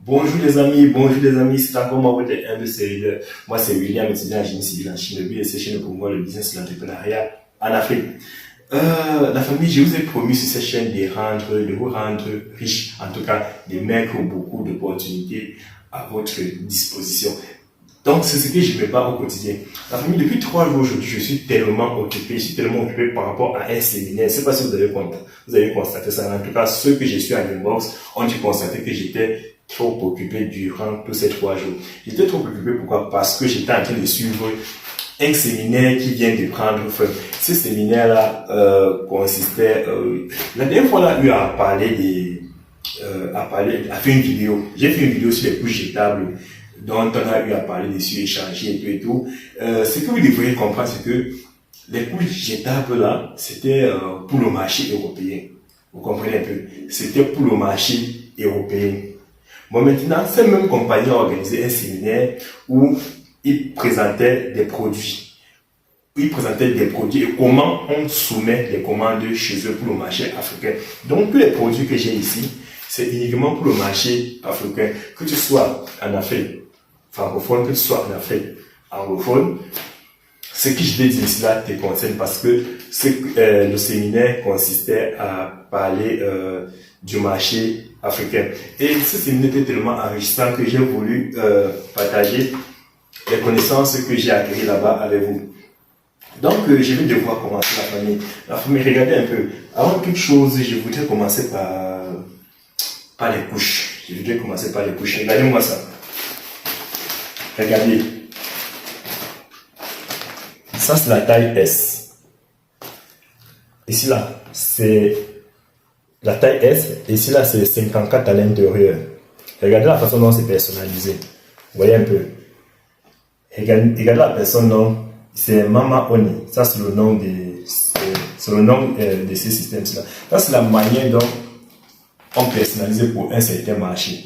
Bonjour les amis, c'est encore moi votre ambassadeur. Moi c'est William, étudiant en génie civil en Chine. Le but de cette chaîne pour moi le business et l'entrepreneuriat en Afrique. La famille, je vous ai promis sur cette chaîne de vous rendre riche, en tout cas de mettre beaucoup d'opportunités à votre disposition. Donc c'est ce que je prépare au quotidien. La famille, depuis 3 jours aujourd'hui, je suis tellement occupé par rapport à un séminaire. Je ne sais pas si vous avez constaté ça. En tout cas, ceux que je suis en inbox ont dû constater que j'étais trop occupé durant tous ces 3 jours. J'étais trop occupé, pourquoi? Parce que j'étais en train de suivre un séminaire qui vient de prendre fin. Ce séminaire-là consistait... la dernière fois, là, lui a fait une vidéo. J'ai fait une vidéo sur les couches jetables dont on a eu à parler dessus, échanger et tout. Ce que vous devriez comprendre, c'est que les couches jetables là, c'était pour le marché européen. Vous comprenez un peu? C'était pour le marché européen. Bon, maintenant, cette même compagnie a organisé un séminaire où ils présentaient des produits. Ils présentaient des produits et comment on soumet les commandes chez eux pour le marché africain. Donc, tous les produits que j'ai ici, c'est uniquement pour le marché africain. Que tu sois en Afrique francophone, que tu sois en Afrique anglophone, ce que je vais dire ici là te concerne parce que le séminaire consistait à parler du marché africain. Et ce séminaire était tellement enrichissant que j'ai voulu partager les connaissances que j'ai acquises là-bas avec vous. Donc, je vais devoir commencer la famille. La famille, regardez un peu. Avant toute chose, je voudrais commencer par les couches. Regardez-moi ça. Regardez. Ça, c'est la taille S. Ici, là, c'est la taille S. Ici, là, c'est 54 à l'intérieur. Regardez la façon dont c'est personnalisé. Vous voyez un peu. Regardez la personne, non. C'est Mama Oni. Ça, c'est le nom de ces systèmes-là. Ça, c'est la manière dont on personnalise pour un certain marché.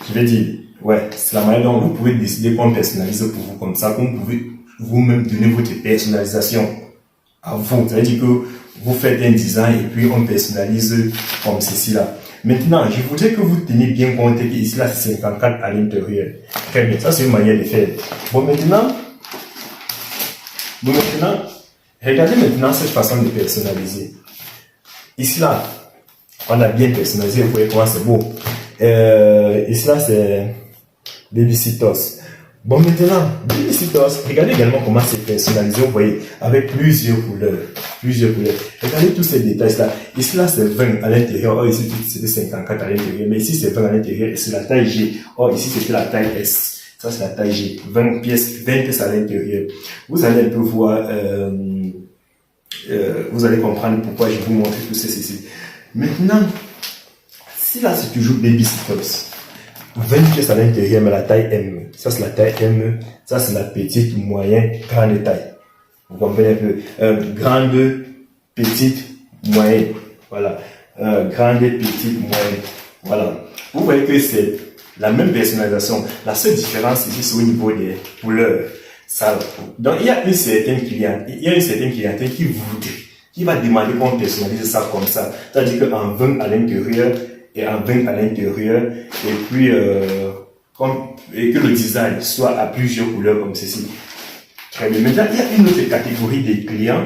Je vais dire, ouais, c'est la manière dont vous pouvez décider qu'on personnalise pour vous comme ça, qu'on pouvez vous-même donner votre personnalisation à vous. C'est-à-dire que vous faites un design et puis on personnalise comme ceci là. Maintenant, je voudrais que vous teniez bien compte que ici là c'est 54 à l'intérieur. Très bien, ça c'est une manière de faire. Bon maintenant, regardez maintenant cette façon de personnaliser. Ici là, on a bien personnalisé, vous voyez comment c'est beau. Ici là c'est Babycitos. Bon maintenant, Babycitos, regardez également comment c'est personnalisé, vous voyez, avec plusieurs couleurs. Regardez tous ces détails là. Ici là c'est 20 à l'intérieur, or ici c'était 54 à l'intérieur, mais ici c'est 20 à l'intérieur et c'est la taille G. Or ici c'était la taille S. Ça c'est la taille G. 20 pièces à l'intérieur. Vous allez un peu voir, vous allez comprendre pourquoi je vous montre tout ceci. Maintenant, si là c'est toujours Babycitos, 20 pièces à l'intérieur, mais la taille M. Ça, c'est la taille M. Ça, c'est la petite, moyenne, grande taille. Vous comprenez un peu. Grande, petite, moyenne. Voilà. Grande, petite, moyenne. Voilà. Vous voyez que c'est la même personnalisation. La seule différence ici, c'est au niveau des couleurs. Ça, donc, il y a une certaine clientèle qui va demander qu'on personnalise ça comme ça. C'est-à-dire qu'en 20 à l'intérieur, et en 20 à l'intérieur, et puis et que le design soit à plusieurs couleurs comme ceci. Très bien. Maintenant, il y a une autre catégorie de clients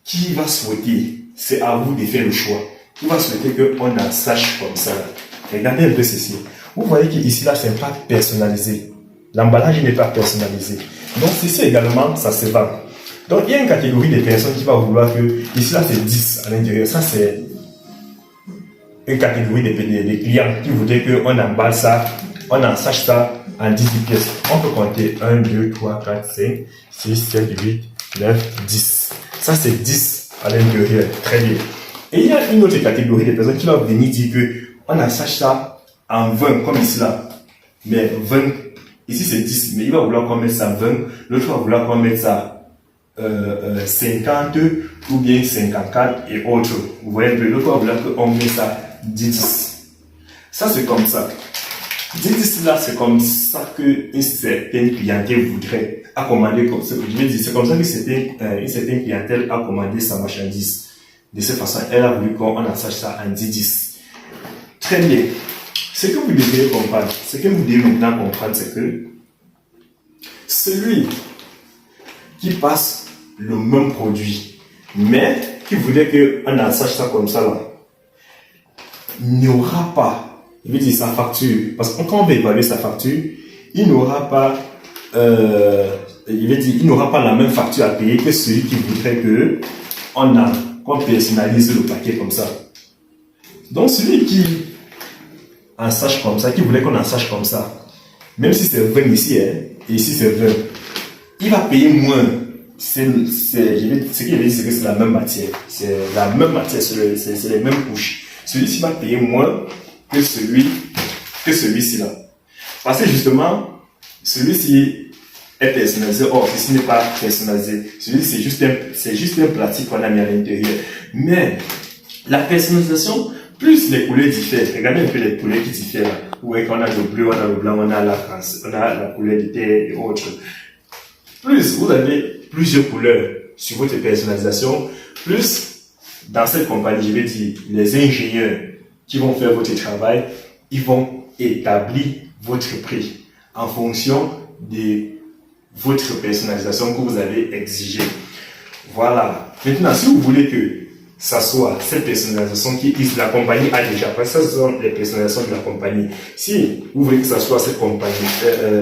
qui va souhaiter, c'est à vous de faire le choix, qui va souhaiter qu'on en sache comme ça. Regardez un peu ceci. Vous voyez qu'ici, là, c'est pas personnalisé. L'emballage n'est pas personnalisé. Donc, ceci également, ça se vend. Donc, il y a une catégorie de personnes qui va vouloir que, ici, là, c'est 10 à l'intérieur. Ça, c'est une catégorie de clients qui voudraient qu'on emballe ça, on en sache ça en 10 pièces. On peut compter 1, 2, 3, 4, 5, 6, 7, 8, 9, 10. Ça, c'est 10 à l'intérieur. Très bien. Et il y a une autre catégorie de personnes qui va venir dire qu'on en sache ça en 20, comme ici là. Mais 20, ici c'est 10, mais il va vouloir qu'on mette ça 20, l'autre va vouloir qu'on mette ça 50 ou bien 54 et autres. Vous voyez un peu, l'autre va vouloir qu'on mette ça 10. Ça c'est comme ça. 10 là c'est comme ça qu'une certaine clientèle voudrait accommander comme ça. Je veux dire, c'est comme ça que une certaine clientèle a commandé sa marchandise. De cette façon, elle a voulu qu'on assache ça en 10-10. Très bien. Ce que vous devez comprendre, ce que vous devez maintenant comprendre, c'est que celui qui passe le même produit, mais qui voulait qu'on assache ça comme ça là, n'aura pas, il veut dire sa facture, parce que quand on va évaluer sa facture, il n'aura pas, il n'aura pas la même facture à payer que celui qui voudrait qu'on personnalise le paquet comme ça. Donc celui qui en sache comme ça, qui voulait qu'on en sache comme ça, même si c'est 20 ici, hein, et ici c'est 20, il va payer moins. Ce qu'il veut dire, c'est que c'est la même matière. C'est la même matière, c'est les mêmes couches. Celui-ci va payer moins que celui-ci là. Parce que justement, celui-ci est personnalisé, or ceci n'est pas personnalisé. Celui-ci c'est juste un plastique qu'on a mis à l'intérieur. Mais la personnalisation, plus les couleurs diffèrent. Regardez un peu les couleurs qui diffèrent là. Où est qu'on a le bleu, on a le blanc, on a la couleur de terre et autres. Plus vous avez plusieurs couleurs sur votre personnalisation, plus dans cette compagnie, je vais dire, les ingénieurs qui vont faire votre travail, ils vont établir votre prix en fonction de votre personnalisation que vous avez exigée. Voilà. Maintenant, si vous voulez que ça soit cette personnalisation que la compagnie a déjà, parce que ce sont les personnalisations de la compagnie. Si vous voulez que ça soit cette compagnie,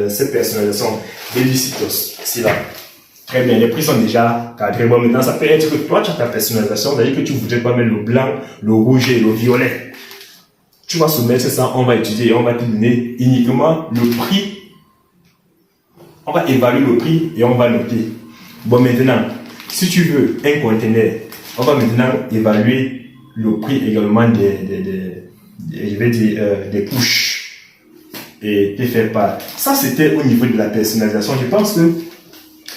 cette personnalisation Babycitos, c'est là. Très bien, les prix sont déjà cadrés. Bon, maintenant, ça peut être que toi, tu as ta personnalisation, c'est-à-dire que tu voudrais pas mettre le blanc, le rouge et le violet. Tu vas soumettre ça, on va étudier et on va te donner uniquement le prix. On va évaluer le prix et on va noter. Bon, maintenant, si tu veux un conteneur, on va maintenant évaluer le prix également des couches et te faire part. Ça, c'était au niveau de la personnalisation. Je pense que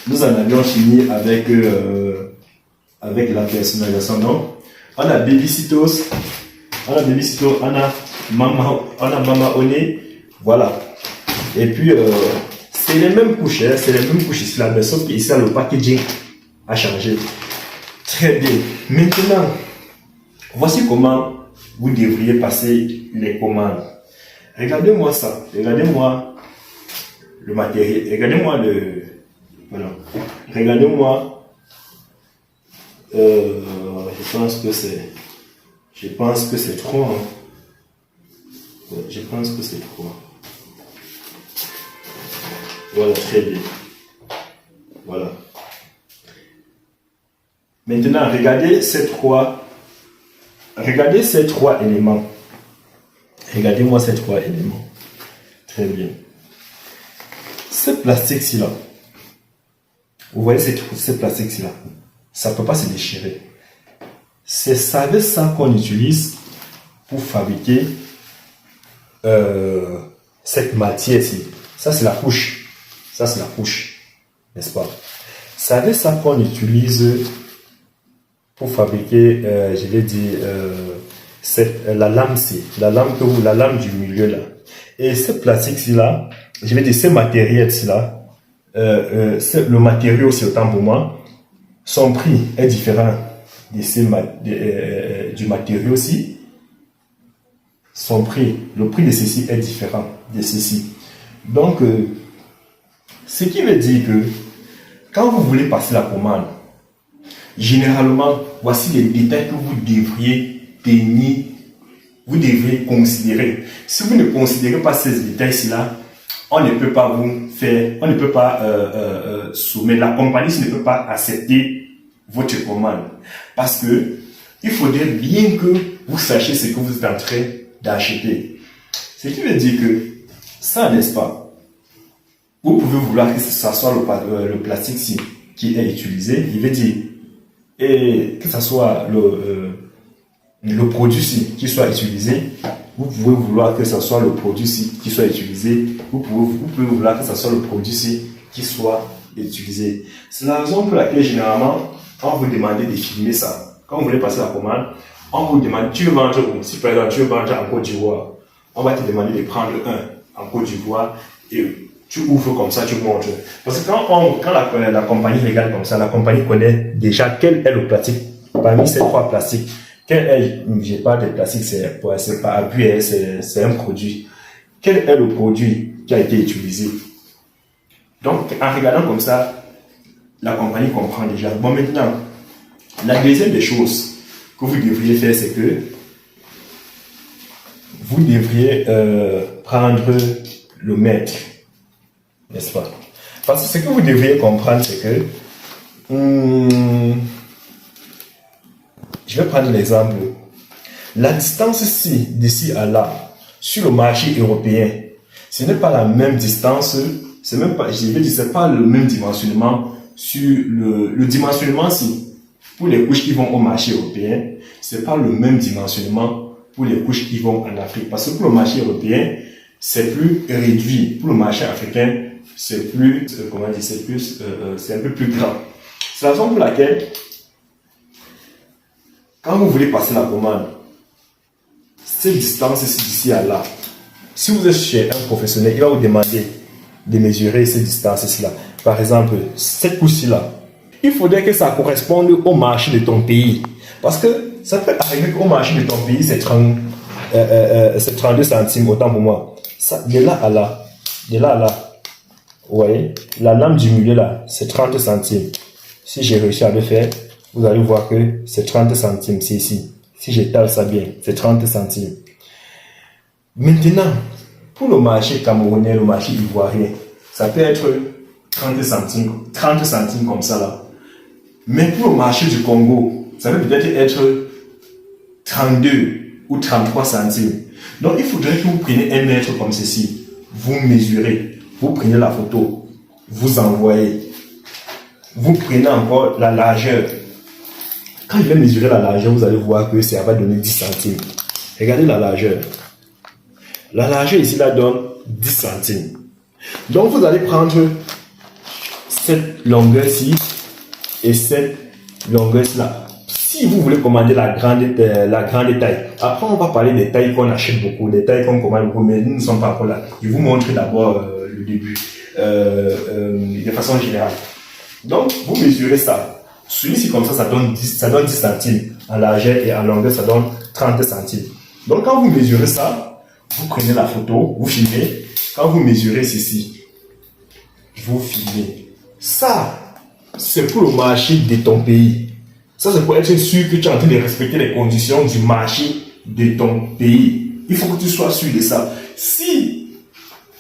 nous en avions fini avec la personnalisation. Donc, on a Babycitos, on a Mama One, voilà. Et puis, c'est les mêmes couches, hein, c'est les mêmes couches ici, là, mais sauf qu'ici, le packaging a changé. Très bien. Maintenant, voici comment vous devriez passer les commandes. Regardez-moi ça. Regardez-moi le matériel. Regardez-moi le... Voilà. Regardez-moi. Je pense que c'est trop. Hein. Je pense que c'est trop. Voilà, très bien. Voilà. Maintenant, regardez ces trois éléments. Regardez-moi ces trois éléments. Très bien. Ce plastique-ci là, vous voyez ce plastique-ci là, ça ne peut pas se déchirer. C'est ça qu'on utilise pour fabriquer cette matière-ci. Ça, c'est la couche. Ça, c'est la couche. N'est-ce pas? C'est ça qu'on utilise pour fabriquer, je vais dire, la lame-ci. La lame du milieu là. Et ce plastique-ci là, je vais dire, ce matériel-ci là, le matériau, c'est autant pour moi, son prix est différent du matériau-ci. Son prix, le prix de ceci est différent de ceci. Donc, ce qui veut dire que quand vous voulez passer la commande, généralement, voici les détails que vous devriez tenir, vous devriez considérer. Si vous ne considérez pas ces détails-là, on ne peut pas vous faire, on ne peut pas soumettre, la compagnie ne peut pas accepter votre commande. Parce que il faudrait bien que vous sachiez ce que vous êtes en train d'acheter. Ce qui veut dire que ça, n'est-ce pas, vous pouvez vouloir que ce soit le plastique qui est utilisé, il veut dire, et que ce soit le produit qui soit utilisé, vous pouvez vouloir que ce soit le produit qui soit utilisé, vous pouvez vouloir que ce soit le produit qui soit utilisé. C'est la raison pour laquelle généralement, on vous demande de filmer ça. Quand vous voulez passer la commande, on vous demande, tu veux vendre où? Si par exemple tu veux vendre en Côte d'Ivoire, on va te demander de prendre un en Côte d'Ivoire et tu ouvres comme ça, tu montres. Parce que quand la compagnie regarde comme ça, la compagnie connaît déjà quel est le plastique parmi ces trois plastiques, quel est, j'ai pas de plastique, c'est pas appui, c'est un produit. Quel est le produit qui a été utilisé? Donc, en regardant comme ça, la compagnie comprend déjà. Bon, maintenant, la deuxième des choses que vous devriez faire, c'est que vous devriez prendre le mètre, n'est-ce pas? Parce que ce que vous devriez comprendre, c'est que je vais prendre l'exemple. La distance d'ici à là, sur le marché européen, ce n'est pas la même distance, c'est même pas, je vais dire, c'est pas le même dimensionnement sur le dimensionnement pour les couches qui vont au marché européen, c'est pas le même dimensionnement pour les couches qui vont en Afrique. Parce que pour le marché européen, c'est plus réduit. Pour le marché africain, c'est plus, comment dire, c'est un peu plus grand. C'est la raison pour laquelle, quand vous voulez passer la commande, cette distance d'ici à là, si vous êtes chez un professionnel, il va vous demander de mesurer cette distance-là. Par exemple, cette couche-là, il faudrait que ça corresponde au marché de ton pays. Parce que ça peut arriver qu'au marché de ton pays, c'est 32 centimes, autant pour moi. Ça, de là à là, vous voyez, la lame du milieu là, c'est 30 centimes. Si j'ai réussi à le faire, vous allez voir que c'est 30 centimes, c'est ici. Si j'étale ça bien, c'est 30 centimes. Maintenant, pour le marché camerounais, le marché ivoirien, ça peut être 30 centimes comme ça là. Mais pour le marché du Congo, ça peut peut-être être 32 ou 33 centimes. Donc, il faudrait que vous preniez un mètre comme ceci. Vous mesurez, vous prenez la photo, vous envoyez. Vous prenez encore la largeur. Quand je vais mesurer la largeur, vous allez voir que ça va donner 10 centimes. Regardez la largeur. La largeur ici, là, donne 10 centimes. Donc, vous allez prendre cette longueur-ci et cette longueur-là. Si vous voulez commander la grande taille, après on va parler des tailles qu'on achète beaucoup, des tailles qu'on commande beaucoup, mais nous ne sommes pas encore là. Je vais vous montrer d'abord le début, de façon générale. Donc, vous mesurez ça. Celui-ci, comme ça donne 10 centimes. En largeur et en longueur, ça donne 30 centimes. Donc, quand vous mesurez ça, vous prenez la photo, vous filmez. Quand vous mesurez ceci, vous filmez. Ça, c'est pour le marché de ton pays. Ça, c'est pour être sûr que tu es en train de respecter les conditions du marché de ton pays. Il faut que tu sois sûr de ça. Si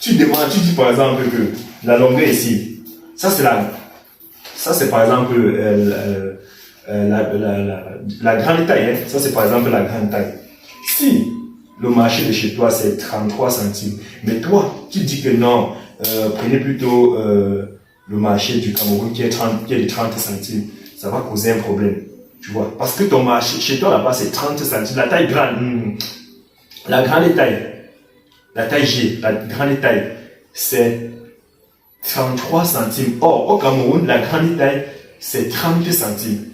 tu demandes, tu dis par exemple que la longueur ici, ça c'est par exemple la grande taille. Hein. Ça c'est par exemple la grande taille. Si le marché de chez toi c'est 33 centimes, mais toi tu dis que non, prenez plutôt le marché du Cameroun qui est de 30 centimes, ça va causer un problème. Tu vois, parce que ton marché, chez toi là-bas c'est 30 centimes, la taille grande, la grande taille, la taille G, la grande taille, c'est 33 centimes. Or, au Cameroun, la grande taille, c'est 30 centimes.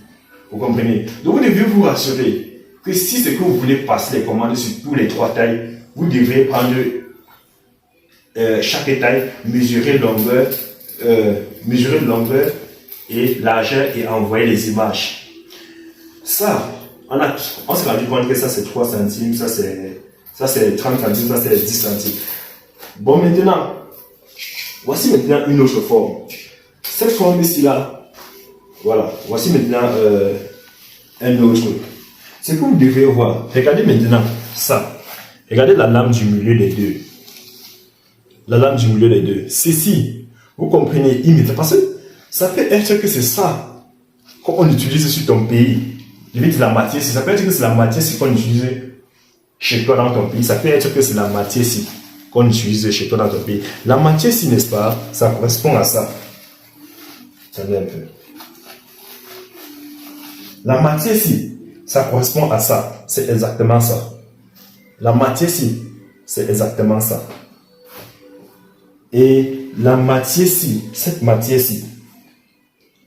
Vous comprenez? Donc, vous devez vous rassurer que si c'est que vous voulez passer les commandes sur tous les trois tailles, vous devez prendre chaque taille, mesurer longueur et largeur et envoyer les images. Ça, on s'est rendu compte que ça c'est 3 centimes, ça c'est 30 centimes, ça c'est 10 centimes. Bon, maintenant, voici maintenant une autre forme. Cette forme ici là, voilà, voici maintenant un autre. Ce que vous devez voir, regardez maintenant ça. Regardez la lame du milieu des deux. La lame du milieu des deux. Ceci, vous comprenez immédiatement. Parce que ça peut être que c'est ça qu'on utilise sur ton pays. Je vais dire la matière, ça peut être que c'est la matière qu'on utilise chez toi dans ton pays. Ça peut être que c'est la matière qu'on utilise chez toi dans ton pays. La matière n'est-ce pas, ça correspond à ça. Attendez un peu. La matière ça correspond à ça. C'est exactement ça. La matière c'est exactement ça. Et la matière cette matière-ci,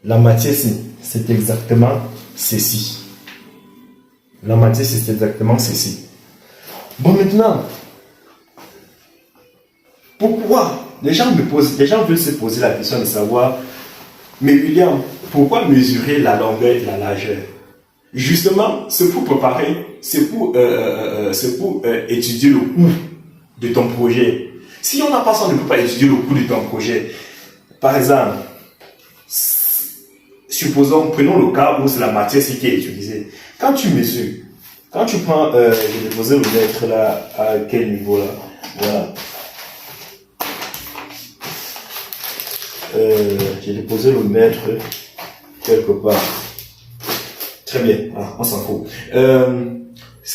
la matière c'est exactement ceci. La matière c'est exactement ceci. Bon, maintenant, pourquoi les gens veulent se poser la question de savoir, mais William, pourquoi mesurer la longueur et la largeur? Justement, c'est pour préparer, c'est pour étudier le coût de ton projet. Si on n'a pas ça, on ne peut pas étudier le coût de ton projet. Par exemple, supposons, prenons le cas où c'est la matière qui est utilisée. Quand tu mesures, quand tu prends, j'ai déposé le mètre là, à quel niveau là? Voilà. J'ai déposé le mètre quelque part. Très bien, on s'en fout.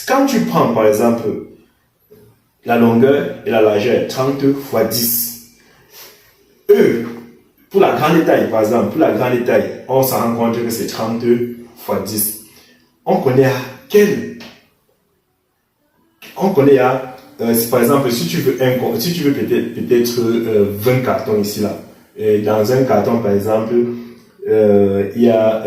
Quand tu prends par exemple la longueur et la largeur, 30 x 10, pour la grande taille, par exemple, pour la grande taille, on s'en rend compte que c'est 30 x 10. On connaît à par exemple, si tu veux peut-être 20 cartons ici là, et dans un carton par exemple, il y a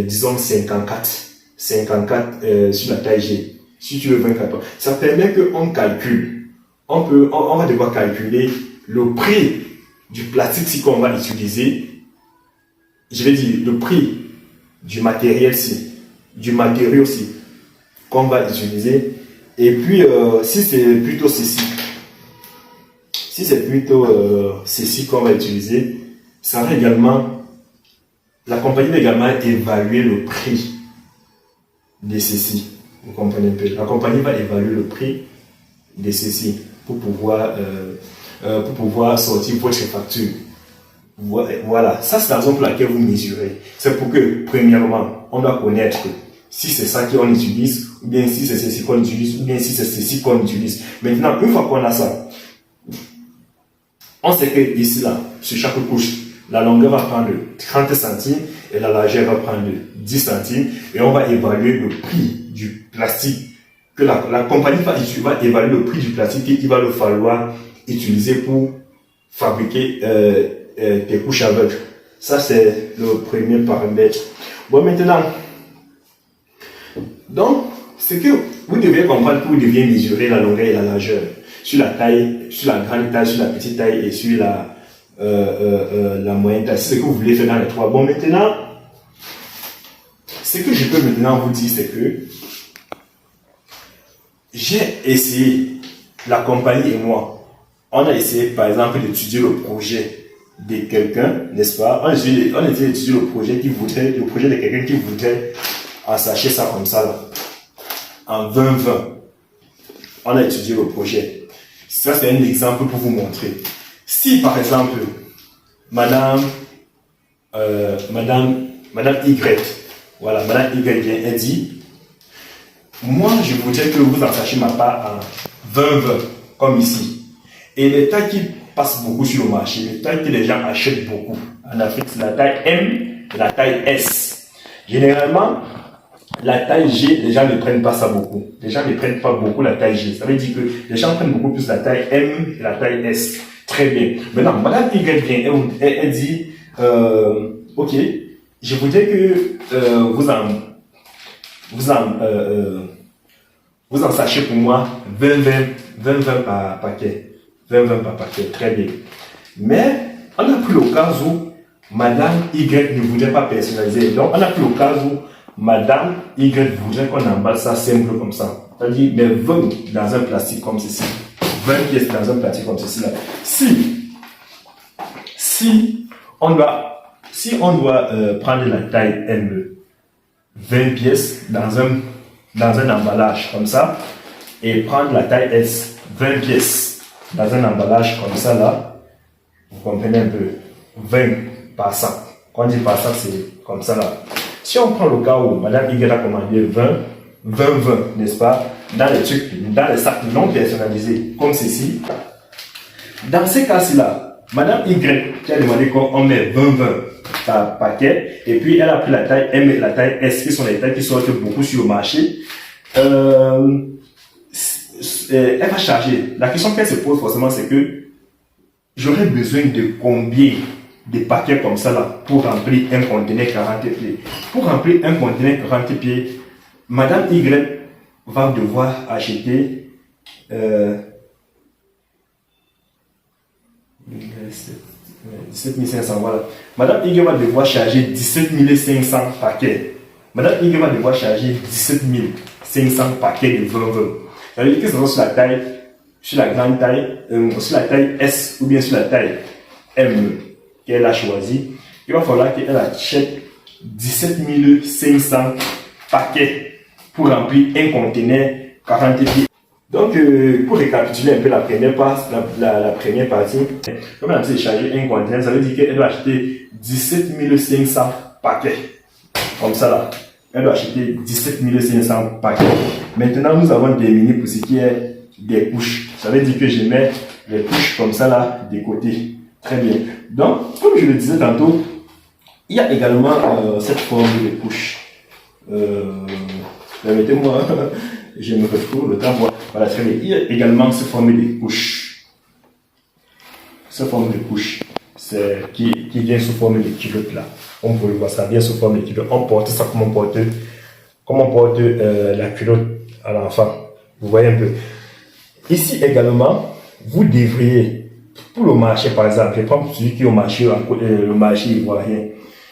disons 54 sur la taille G. Si tu veux 20 cartons, ça permet qu'on calcule. On va devoir calculer le prix du plastique qu'on va utiliser. Je vais dire le prix du matériel du matériau qu'on va utiliser. Et puis, si c'est plutôt ceci qu'on va utiliser, ça va également, la compagnie va également évaluer le prix de ceci. Vous comprenez un peu? La compagnie va évaluer le prix de ceci pour pouvoir sortir votre facture. Voilà, ça c'est la raison pour laquelle vous mesurez. C'est pour que, premièrement, on doit connaître si c'est ça qu'on utilise, ou bien si c'est ceci qu'on utilise, ou bien si c'est ceci qu'on utilise. Maintenant, une fois qu'on a ça, on sait que ici, là, sur chaque couche, la longueur va prendre 30 centimes et la largeur va prendre 10 centimes et on va évaluer le prix du plastique que la compagnie va évaluer le prix du plastique qu'il va le falloir utiliser pour fabriquer tes couches aveugles. Ça, c'est le premier paramètre. Bon, maintenant, donc, c'est que vous devez comprendre que vous devez mesurer la longueur et la largeur sur la taille, sur la grande taille, sur la petite taille et sur la moyenne taille. C'est ce que vous voulez faire dans les trois. Bon, maintenant, ce que je peux maintenant vous dire, c'est que j'ai essayé, la compagnie et moi, on a essayé par exemple d'étudier le projet de quelqu'un, n'est-ce pas? On a essayé d'étudier le projet de quelqu'un qui voudrait en sachet ça comme ça là, en 2020. On a étudié le projet. Ça c'est un exemple pour vous montrer. Si par exemple, Madame Y, voilà, Madame Y vient et dit, moi je voudrais que vous en sachiez ma part en 2020, comme ici. Et les tailles qui passent beaucoup sur le marché, les tailles que les gens achètent beaucoup en Afrique, c'est la taille M et la taille S. Généralement, la taille G, les gens ne prennent pas ça beaucoup. Les gens ne prennent pas beaucoup la taille G. Ça veut dire que les gens prennent beaucoup plus la taille M et la taille S. Très bien. Maintenant, Madame Y vient, elle dit, ok, je voudrais que vous en sachiez pour moi 20 par paquet. 20 par paquet, très bien. Mais on a pris le cas où Madame Y ne voudrait pas personnaliser. Donc, on a pris le cas où Madame Y voudrait qu'on emballe ça simple comme ça. C'est-à-dire, mais 20 dans un plastique comme ceci. 20 pièces dans un plastique comme ceci là. Si on doit prendre la taille M, 20 pièces dans un emballage comme ça, et prendre la taille S, 20 pièces dans un emballage comme ça là, vous comprenez un peu, 20 par sac. Quand on dit par sac, c'est comme ça là. Si on prend le cas où Madame Y a commandé 20, n'est-ce pas, dans les sacs non personnalisés, comme ceci, dans ces cas-ci là, Madame Y qui a demandé qu'on met 20 par paquet, et puis elle a pris la taille M et la taille S, qui sont les tailles qui sortent beaucoup sur le marché. Elle va charger. La question qu'elle se pose forcément, c'est que j'aurais besoin de combien de paquets comme ça là pour remplir un conteneur 40 pieds. Pour remplir un conteneur 40 pieds, Madame Y va devoir acheter 17 500, voilà. Madame Y va devoir charger 17 500 paquets. Madame Y va devoir charger 17 500 paquets de 20. Ça veut dire que ce soit sur la taille, sur la grande taille, sur la taille S ou bien sur la taille M qu'elle a choisi. Il va falloir qu'elle achète 17 500 paquets pour remplir un conteneur 40 pieds. Donc, pour récapituler un peu la première partie, comme elle a chargé un conteneur, ça veut dire qu'elle doit acheter 17 500 paquets. Comme ça là. Elle doit acheter 17 500 paquets. Maintenant, nous avons terminé pour ce qui est des couches. Ça veut dire que je mets les couches comme ça là, des côtés. Très bien. Donc, comme je le disais tantôt, il y a également cette forme de couche. Permettez-moi, je me retrouve le temps pour... Voilà, très bien. Il y a également cette forme de couche. Cette forme de couche, c'est qui vient sous forme de culotte là. On peut le voir, ça vient sous forme de culotte. On porte ça comme on porte la culotte à l'enfant. Vous voyez un peu. Ici également, vous devriez, pour le marché par exemple, je prends celui qui est au marché, le marché ivoirien.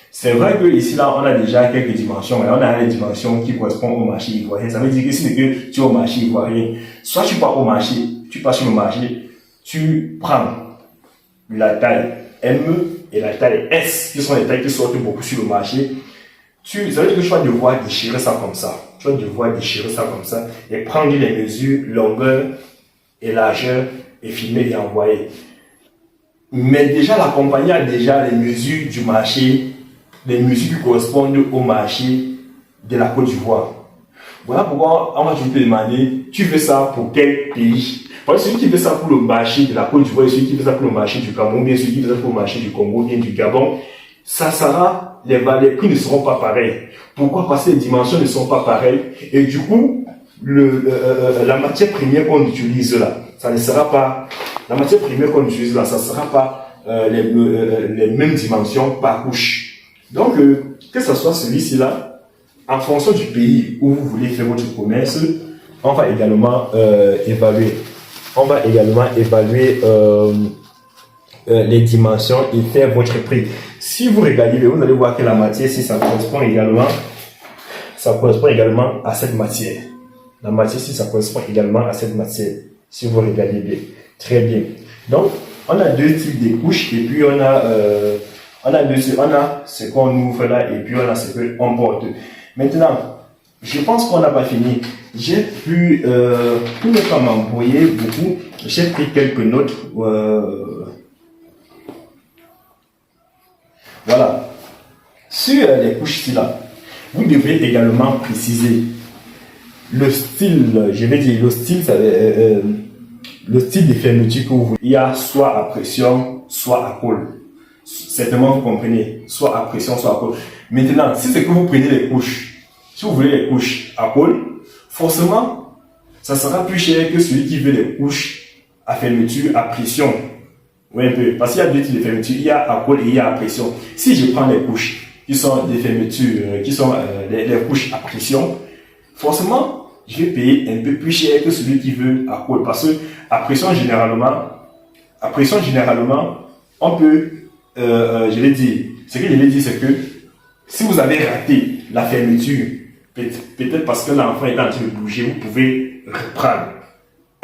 C'est vrai que ici là, on a déjà quelques dimensions, mais on a les dimensions qui correspondent au marché ivoirien. Ça veut dire que si que tu es au marché ivoirien, soit tu pars au marché, tu pars sur le marché, tu prends la taille M et la taille S, qui sont les tailles qui sortent beaucoup sur le marché. Ça veut dire que tu vas devoir déchirer ça comme ça. Tu vas devoir déchirer ça comme ça et prendre les mesures longueur et largeur et filmer et envoyer. Mais déjà, la compagnie a déjà les mesures du marché, les mesures qui correspondent au marché de la Côte d'Ivoire. Voilà pourquoi on va te demander, tu veux ça pour quel pays? Parce que celui qui veut ça pour le marché de la Côte d'Ivoire, celui qui veut ça pour le marché du Cameroun, bien celui qui veut ça pour le marché du Congo, bien du Gabon, ça sera, les prix ne seront pas pareils. Pourquoi? Parce que les dimensions ne sont pas pareilles. Et du coup, la matière première qu'on utilise là, ça ne sera pas, la matière première qu'on utilise là, ça ne sera pas les mêmes dimensions par couche. Donc, que ce soit celui-ci là, en fonction du pays où vous voulez faire votre commerce, on va également évaluer. On va également évaluer les dimensions et faire votre prix. Si vous regardez, vous allez voir que la matière, si ça correspond également à cette matière. La matière, si ça correspond également à cette matière. Si vous regardez bien. Très bien. Donc, on a deux types de couches et puis on a ce qu'on ouvre là et puis on a ce qu'on porte. Maintenant, je pense qu'on n'a pas fini. J'ai pu, pour ne pas m'embrouiller beaucoup, j'ai pris quelques notes. Voilà. Sur les couches ici là, vous devez également préciser le style, je vais dire le style de fermeture que vous voulez. Il y a soit à pression, soit à colle. Certainement vous comprenez, soit à pression, soit à colle. Maintenant, si c'est que vous prenez les couches, si vous voulez les couches à colle, forcément, ça sera plus cher que celui qui veut les couches à fermeture à pression. Oui, un peu. Parce qu'il y a deux types de fermetures. Il y a à colle et il y a à pression. Si je prends les couches qui sont des fermetures, qui sont les couches à pression, forcément, je vais payer un peu plus cher que celui qui veut à colle. Parce que à pression, généralement, on peut, je vais dire, ce que je vais dire, c'est que si vous avez raté la fermeture, peut-être parce que l'enfant est en train de bouger, vous pouvez reprendre.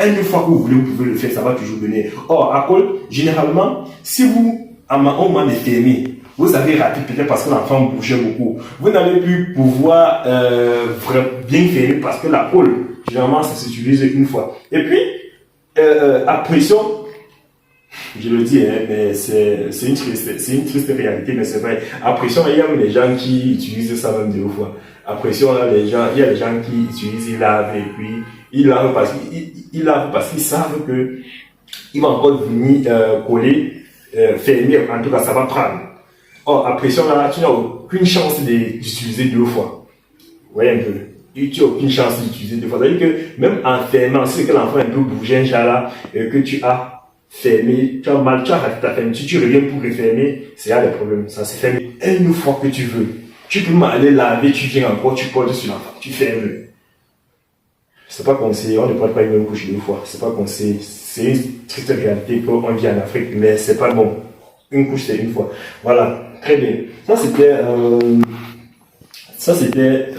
Une fois que vous voulez, vous pouvez le faire, ça va toujours donner. Or, à colle, généralement, si vous, au moment de fermer, vous avez raté peut-être parce que l'enfant bougeait beaucoup, vous n'allez plus pouvoir bien fermer parce que la colle, généralement, ça s'utilise une fois. Et puis, à pression, je le dis, hein, mais c'est une triste réalité, mais c'est vrai. À pression, il y a même des gens qui utilisent ça même deux fois. À pression, là, il y a des gens qui utilisent, ils lavent et puis ils lavent parce qu'ils savent que ils vont encore venir coller, fermer, en tout cas, ça va prendre. Or, à pression, là, tu n'as aucune chance d'utiliser deux fois. Vous voyez un peu. Tu n'as aucune chance d'utiliser deux fois. C'est-à-dire que même en fermant, si c'est que l'enfant est un peu bougé, un chat là, que tu as fermé, tu as raté ta fermeture, tu reviens pour refermer, c'est là le problème. Ça se ferme une fois que tu veux. Tu peux aller laver, tu viens encore, tu portes sur l'enfant, tu fermes. C'est pas conseillé, on ne porte pas une même couche deux fois. C'est pas conseillé. C'est une triste réalité qu'on vit en Afrique, mais c'est pas bon. Une couche, c'est une fois. Voilà, très bien. Ça, Ça, c'était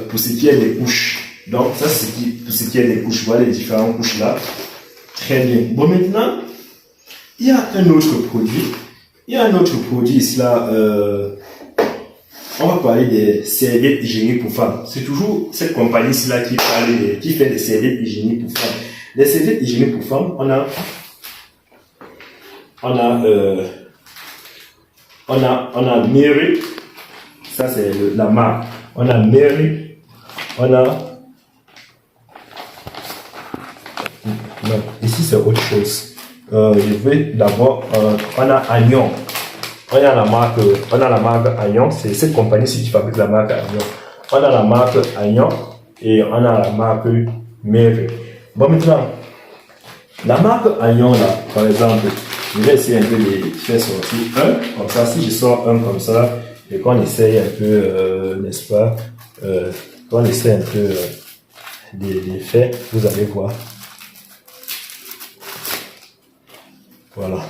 pour ce qui est des couches. Donc, ça, c'est pour ce qui est des couches. Voilà les différentes couches là. Très bien. Bon, maintenant, il y a un autre produit. Il y a un autre produit ici là. On va parler des serviettes hygiéniques pour femmes. C'est toujours cette compagnie ici là qui fait des serviettes hygiéniques pour femmes. Les serviettes hygiéniques pour femmes, on a Mary. Ça, c'est la marque. On a Mary. On a... Non, ici, c'est autre chose. Je vais d'abord... on a Agnon. On a la marque Agnon. C'est cette compagnie-ci qui fabrique la marque Agnon. On a la marque Agnon et on a la marque Mary. Bon, maintenant, la marque Agnon, là, par exemple, je vais essayer un peu de les faire sortir un. Comme ça, si je sors un comme ça, et qu'on essaye un peu, n'est-ce pas, qu'on essaie un peu de faire, vous allez voir. Voilà.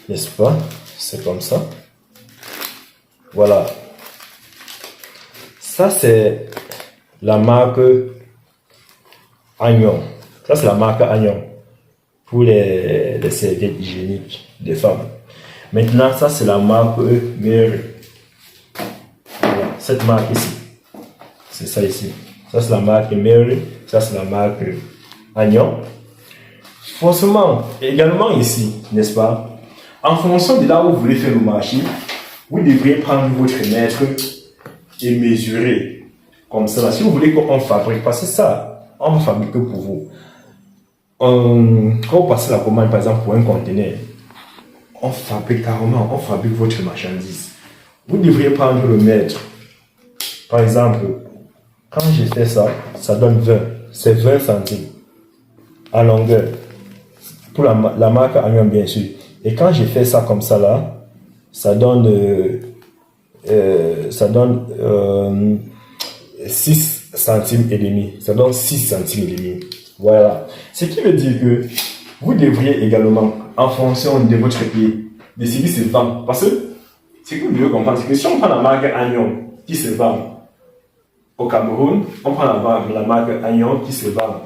N'est-ce pas? C'est comme ça. Voilà. Ça, c'est la marque Agnon. Ça, c'est la marque Agnon pour les serviettes hygiéniques des femmes. Maintenant, ça, c'est la marque Mary. Voilà, cette marque ici. C'est ça ici. Ça, c'est la marque Mary. Ça, c'est la marque Agnon. Forcément, également ici, n'est-ce pas? En fonction de là où vous voulez faire le marché, vous devriez prendre votre mètre et mesurer. Comme ça. Si vous voulez qu'on fabrique, parce que ça, on va fabriquer pour vous. Quand vous passez la commande, par exemple, pour un conteneur, on fabrique carrément, on fabrique votre marchandise. Vous devriez prendre le mètre. Par exemple, quand j'ai fait ça, ça donne 20. C'est 20 centimes à longueur. Pour la marque Agnon, bien sûr. Et quand j'ai fait ça comme ça là, ça donne 6 centimes et demi. Ça donne 6 centimes et demi. Voilà. Ce qui veut dire que vous devriez également, en fonction de votre pays, décider de se vendre. Parce que ce que vous devez comprendre, c'est que si on prend la marque Agnon qui se vend au Cameroun, on prend la marque Agnon qui se vend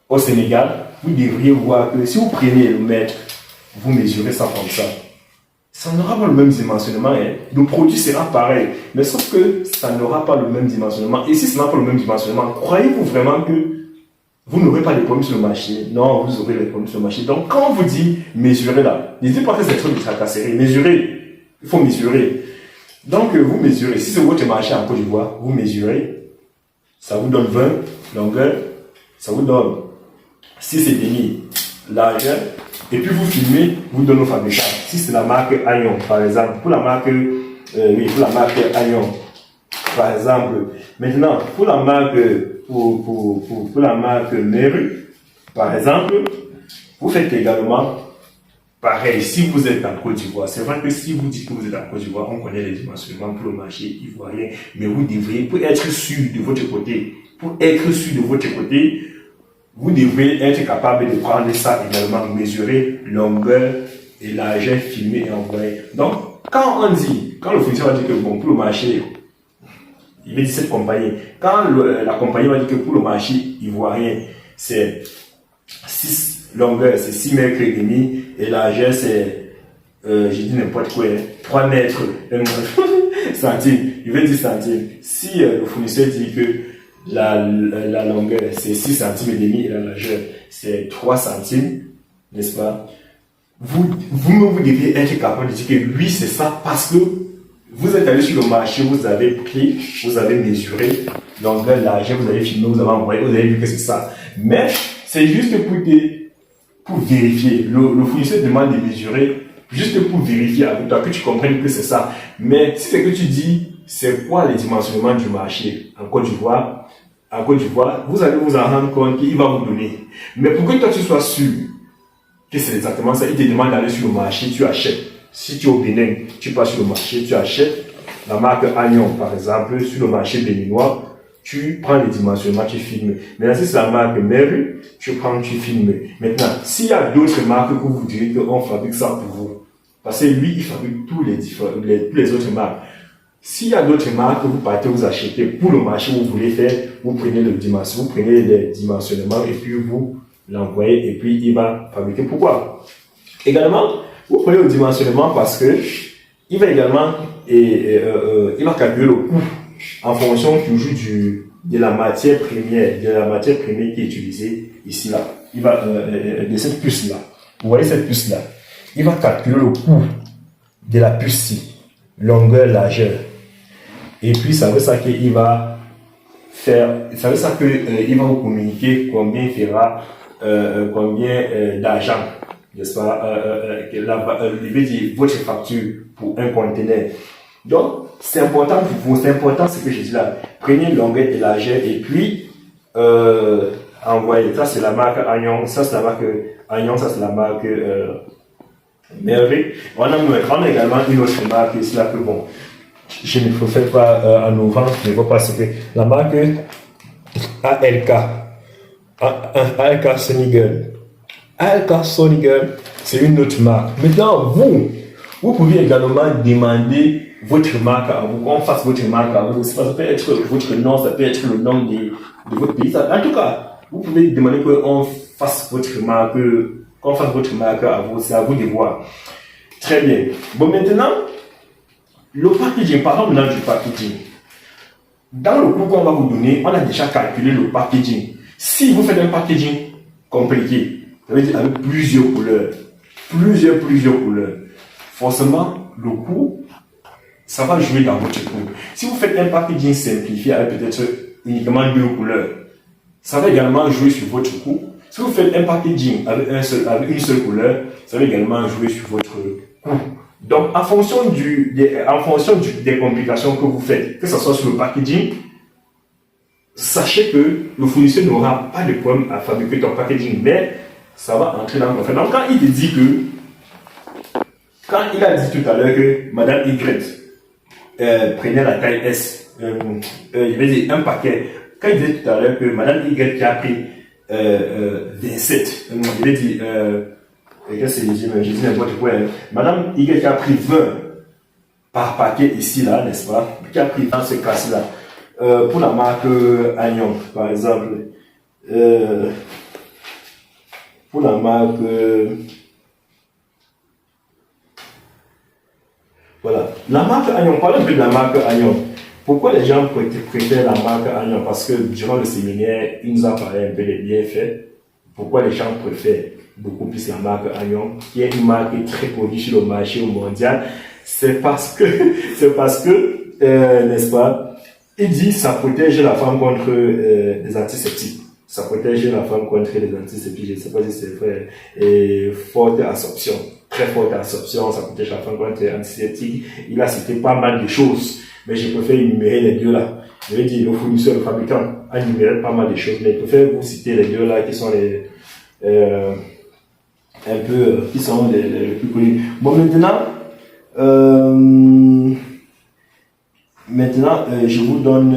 au Sénégal, vous devriez voir que si vous prenez le mètre, vous mesurez ça comme ça n'aura pas le même dimensionnement. Hein. Le produit sera pareil, mais sauf que ça n'aura pas le même dimensionnement. Et si ça n'a pas le même dimensionnement, croyez-vous vraiment que vous n'aurez pas de problèmes sur le marché? Non, vous aurez des problèmes sur le marché. Donc, quand on vous dit mesurez là, ne dites pas que c'est un truc de tracasserie. Mesurez. Il faut mesurer. Donc, vous mesurez. Si c'est votre marché en Côte d'Ivoire, vous mesurez. Ça vous donne 20 longueur. Ça vous donne 6,5 largeur. Et puis, vous filmez, vous donnez au fabricant. Si c'est la marque Agnon, par exemple, pour la marque Agnon, par exemple. Maintenant, pour la marque pour la marque Mary, par exemple, vous faites également pareil. Si vous êtes en Côte d'Ivoire, c'est vrai que si vous dites que vous êtes en Côte d'Ivoire, on connaît les dimensionnements pour le marché ivoirien, mais vous devriez, pour être sûr de votre côté, vous devez être capable de prendre ça également, mesurer longueur et largeur, filmer et envoyer. Donc, quand le fournisseur va dire que bon, pour le marché, il veut dire cette compagnie. Quand la compagnie va dire que pour le marché ivoirien, c'est 6 longueurs, c'est 6 mètres et demi, et largeur, c'est, j'ai dit n'importe quoi, 3 mètres, centimes, il veut dire centimes. Si le fournisseur dit que la longueur, c'est 6 centimes et demi, et la largeur, c'est 3 centimes, n'est-ce pas? Vous devez être capable de dire que oui, c'est ça, parce que vous êtes allé sur le marché, vous avez pris, vous avez mesuré, longueur, largeur, vous avez filmé, vous avez envoyé, vous avez vu que c'est ça. Mais c'est juste pour vérifier. Le fournisseur demande de mesurer juste pour vérifier avec toi, que tu comprennes que c'est ça. Mais si c'est que tu dis, c'est quoi les dimensionnements du marché en Côte d'Ivoire, vous allez vous en rendre compte qu'il va vous donner. Mais pour que toi tu sois sûr que c'est exactement ça, il te demande d'aller sur le marché, tu achètes. Si tu es au Bénin, tu passes sur le marché, tu achètes la marque Agnon, par exemple, sur le marché béninois, tu prends les dimensionnements, tu filmes. Maintenant, si c'est la marque Mary, tu prends, tu filmes. Maintenant, s'il y a d'autres marques que vous direz qu'on fabrique ça pour vous, parce que lui, il fabrique tous les autres marques. S'il y a d'autres marques que vous partez vous achetez pour le marché où vous voulez faire, vous prenez vous prenez les dimensionnements et puis vous l'envoyez et puis il va fabriquer. Pourquoi? Également, vous prenez le dimensionnement parce que il va également il va calculer le coût en fonction toujours de la matière première qui est utilisée ici là. Il va de cette puce là. Vous voyez cette puce là. Il va calculer le coût de la puce-ci, longueur, largeur. Et puis, ça veut ça qu'il va faire, ça veut ça qu'il va vous communiquer combien il fera, combien d'argent, n'est-ce pas, il veut dire votre facture pour un conteneur. Donc, c'est important pour vous, c'est important ce que je dis là. Prenez longueur et largeur et puis, envoyez. Ça, c'est la marque Agnon, ça, c'est la marque Agnon, ça, c'est la marque, Merveille. On a également une autre marque ici là que bon, je ne préfère pas en ouvrant, je ne vois pas ce que la marque ALK, ALK Soniger. ALK Soniger, c'est une autre marque. Maintenant, vous pouvez également demander votre marque à vous, qu'on fasse votre marque à vous. Ça peut être votre nom, ça peut être le nom de votre pays. En tout cas, vous pouvez demander qu'on fasse votre marque. Qu'on fasse votre marque à vous, c'est à vous de voir. Très bien. Bon, maintenant, le packaging, parlons maintenant du packaging. Dans le coût qu'on va vous donner, on a déjà calculé le packaging. Si vous faites un packaging compliqué, ça veut dire avec plusieurs couleurs, forcément, le coût, ça va jouer dans votre coût. Si vous faites un packaging simplifié avec peut-être uniquement 2 couleurs, ça va également jouer sur votre coût. Si vous faites un packaging avec une seule couleur, ça va également jouer sur votre coût. Donc, en fonction des complications que vous faites, que ce soit sur le packaging, sachez que le fournisseur n'aura pas de problème à fabriquer ton packaging, mais ça va entrer dans le fait. Donc, quand il te dit quand il a dit tout à l'heure que Madame Y prenait la taille S, il va dire un paquet. Quand il disait tout à l'heure que Madame Y qui a pris 27. Je vais dire, je dis n'importe quoi. Madame Y qui a pris 20 par paquet ici, là, n'est-ce pas? Qui a pris dans ce cas-là. Pour la marque Agnon, par exemple. Pour la marque. Voilà. La marque Agnon, parlons un peu de la marque Agnon. Pourquoi les gens préfèrent la marque Agnon? Parce que durant le séminaire, il nous a parlé un peu des bienfaits. Pourquoi les gens préfèrent beaucoup plus la marque Agnon, qui est une marque très connue sur le marché mondial? C'est parce que, n'est-ce pas, il dit ça protège la femme contre les antiseptiques. Ça protège la femme contre les antiseptiques. Je ne sais pas si c'est vrai. Et forte absorption. Très forte absorption. Ça protège la femme contre les antiseptiques. Il a cité pas mal de choses. Mais je préfère énumérer les deux là. Je vais dire le fournisseur, le fabricant a énuméré pas mal de choses, mais je préfère vous citer les deux là qui sont les qui sont les plus connus. Bon, maintenant, je vous donne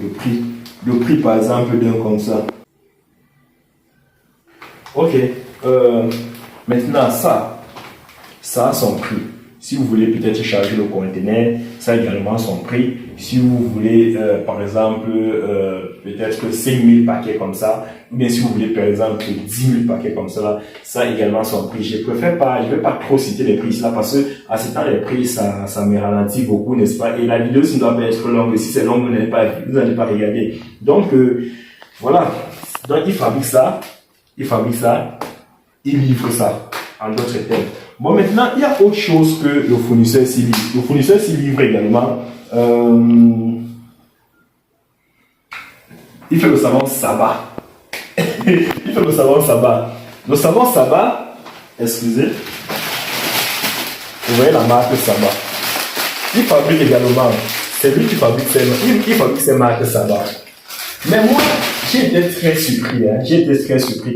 le prix. Le prix par exemple d'un comme ça. Ok. Maintenant ça a son prix. Si vous voulez peut-être charger le conteneur, ça a également son prix. Si vous voulez, par exemple, peut-être 5000 paquets comme ça, ou bien si vous voulez, par exemple, 10 000 paquets comme ça, ça a également son prix. Je vais pas trop citer les prix là, parce que à ce temps, les prix, ça me ralentit beaucoup, n'est-ce pas? Et la vidéo, ça ne doit pas être longue. Si c'est long, vous n'allez pas regarder. Donc, voilà. Donc, il fabrique ça, il livre ça, en d'autres termes. Bon, maintenant, il y a autre chose que le fournisseur s'y livre. Le fournisseur s'y livre également. Il fait le savon Saba. Il fait le savon Saba. Le savon Saba, excusez, vous voyez la marque Saba. Il fabrique également, c'est lui qui fabrique ses marques Saba. Mais moi, j'ai été très surpris.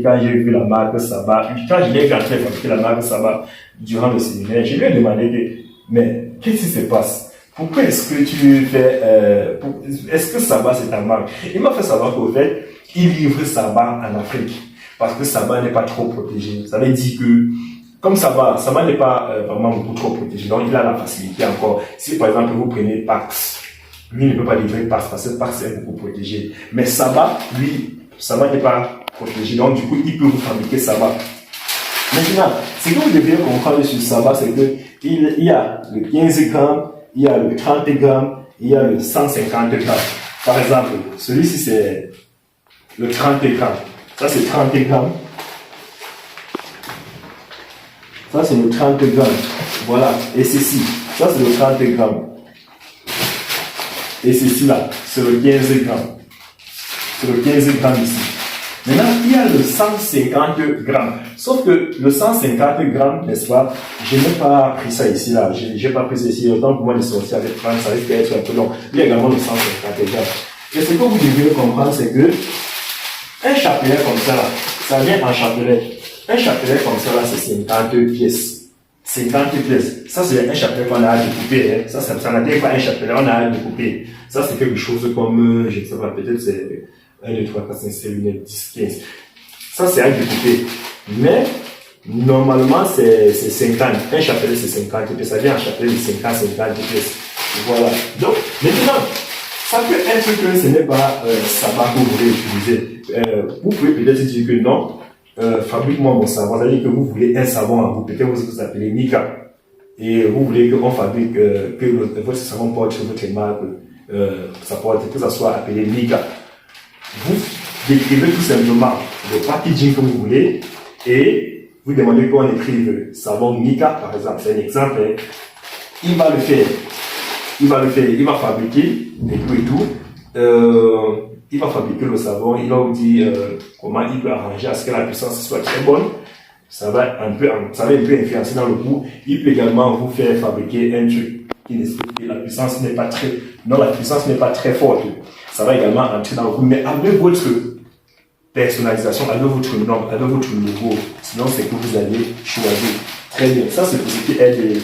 Quand j'ai vu la marque Saba. Quand je l'ai vu en train de fabriquer la marque Saba durant le séminaire, je lui ai demandé, mais qu'est-ce qui se passe? Pourquoi est-ce que tu fais, est-ce que Saba c'est ta marque? Il m'a fait savoir qu'au fait, il livre Saba en Afrique. Parce que Saba n'est pas trop protégé. Ça veut dire que Comme ça n'est pas vraiment beaucoup trop protégé, donc il a la facilité encore. Si par exemple vous prenez Pax, lui ne peut pas livrer Pax parce que Pax est beaucoup protégé. Mais Saba, lui, Saba n'est pas protégé, donc du coup il peut vous fabriquer Saba. Maintenant, ce que vous devez comprendre sur Saba, c'est qu'il y a le 15 grammes, il y a le 30 grammes, il y a le 150 grammes. Par exemple, celui-ci c'est le 30 grammes. Ça c'est 30 grammes. Ça c'est le 30 grammes. Voilà. Et ceci, ça c'est le 30 grammes. Et ceci là, c'est le 15 grammes. C'est le 15 grammes ici. Maintenant, il y a le 150 grammes. Sauf que le 150 grammes, n'est-ce pas, je n'ai pas pris ça ici, là. Je n'ai pas pris ça ici. Autant pour moi de sortir avec 30, ça risque d'être un peu long. Il y a également le 150 grammes. Et ce que vous devez comprendre, c'est que un chapelet comme ça, là, ça vient en chapelet. Un chapelet comme ça, là, c'est 50 pièces. 50 pièces. Ça, c'est un chapelet qu'on a à découper. Hein. Ça n'atteint pas un chapelet, on a à découper. Ça, c'est quelque chose comme, je ne sais pas, peut-être c'est 1, 2, 3, 4, 5, 6, 7, 8, 9, 10, 15. Ça, c'est à découper. Mais, normalement, c'est 50. Un chapelet, c'est 50 pièces. Ça vient en chapelet de 50 pièces. Voilà. Donc, maintenant, ça peut être que ce n'est pas Saba que vous voulez utiliser. Vous pouvez peut-être dire que non, fabrique-moi mon savon. C'est-à-dire que vous voulez un savon à vous. Peut-être vous appelez Nika. Et vous voulez qu'on fabrique, que votre savon porte sur votre marque, que ça soit appelé Nika. Vous décrivez tout simplement le packaging que vous voulez et vous demandez qu'on écrive savon Nika, par exemple. C'est un exemple. Hein. Il va le faire. Il va fabriquer et tout. Il va fabriquer le savon. Il va vous dire comment il peut arranger à ce que la puissance soit très bonne. Ça va un peu influencer dans le goût. Il peut également vous faire fabriquer un truc qui explique que la puissance n'est pas très forte. Ça va également entrer dans le goût, mais avec votre personnalisation, avec votre nom, avec votre logo. Sinon, c'est que vous allez choisir. Très bien. Ça, c'est pour ce qui est de...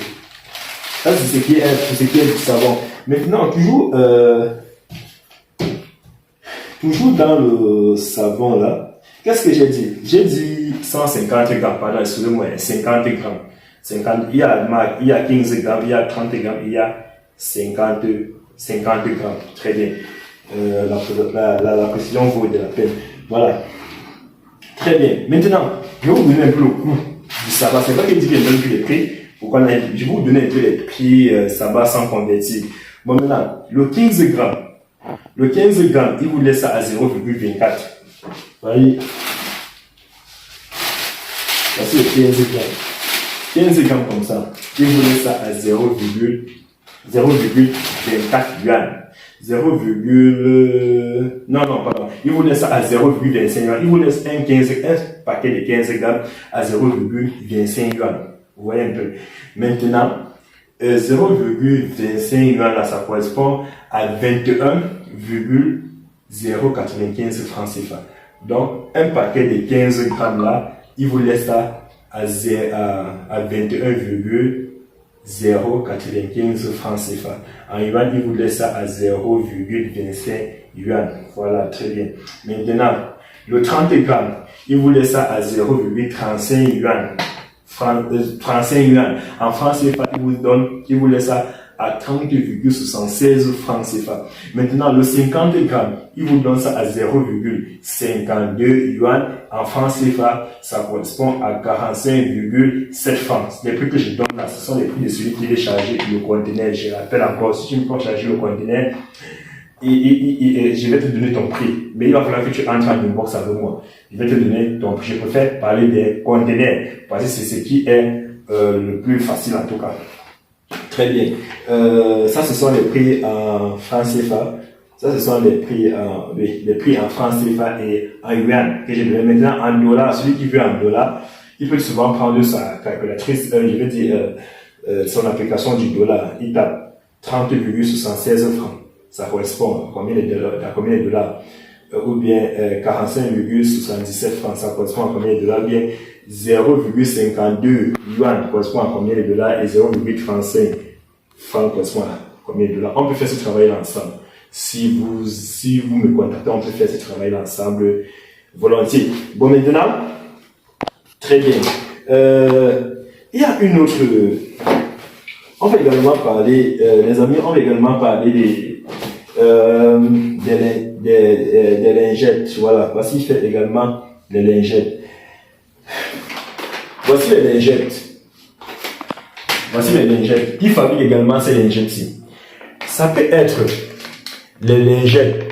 Ça, c'est ce qui est du savon. Maintenant, toujours dans le savon, là, qu'est-ce que j'ai dit? J'ai dit 150 grammes, pardon, excusez-moi, 50 grammes. 50, il y a 15 grammes, il y a 30 grammes, il y a 50 grammes. Très bien. La précision vaut de la peine. Voilà. Très bien. Maintenant, je vais vous donner un peu le coût du savon. C'est pas que je dis que je donne plus les prix. Pourquoi je vais vous donner un peu les prix Saba sans convertir. Bon, maintenant, le 15 grammes. Le 15 grammes, il vous laisse ça à 0,24. Voyez. Voici le 15 grammes. 15 grammes comme ça. Il vous laisse ça à 0,24 yuan. Non, pardon. Il vous laisse ça à 0,25 yuan. Il vous laisse un paquet de 15 grammes à 0,25 yuan. Vous voyez un peu. Maintenant, 0,25 yuan, là, ça correspond à 21,095 francs CFA. Donc, un paquet de 15 grammes là, il vous laisse ça à 21,095 francs CFA. En yuan, il vous laisse ça à 0,25 yuan. Voilà, très bien. Maintenant, le 30 grammes, il vous laisse ça à 0,35 yuan. 35 yuan. En francs CFA, il vous laisse ça à 30,76 francs CFA. Maintenant, le 50 grammes, il vous donne ça à 0,52 yuan. En francs CFA, ça correspond à 45,7 francs. Les prix que je donne là, ce sont les prix de celui qui est chargé le conteneur. Je rappelle encore, si tu ne peux charger le conteneur, je vais te donner ton prix. Mais il va falloir que tu entres en inbox avec moi. Je vais te donner ton prix. Je préfère parler des conteneurs parce que c'est ce qui est le plus facile en tout cas. Très bien. Ça, ce sont les prix en francs CFA. Ça, ce sont les prix en francs CFA et en yuan que je donne. Maintenant, en dollars, celui qui veut en dollars, il peut souvent prendre sa calculatrice, je vais dire son application du dollar. Il tape 30,76 francs. Ça correspond à combien de dollars? Ou bien 45,77 francs, ça correspond à combien de dollars? Bien 0,52 yuan correspond à combien de dollars et 0,35 francs correspond à combien de dollars? On peut faire ce travail ensemble. Si vous me contactez, on peut faire ce travail ensemble volontiers. Bon, maintenant, très bien. Il y a une autre. On va également parler, les amis, on va également parler des lingettes. Voilà, voici fait également les lingettes. Voici les lingettes. Voici les lingettes. Qui fabrique également ces lingettes-ci? Ça peut être les lingettes.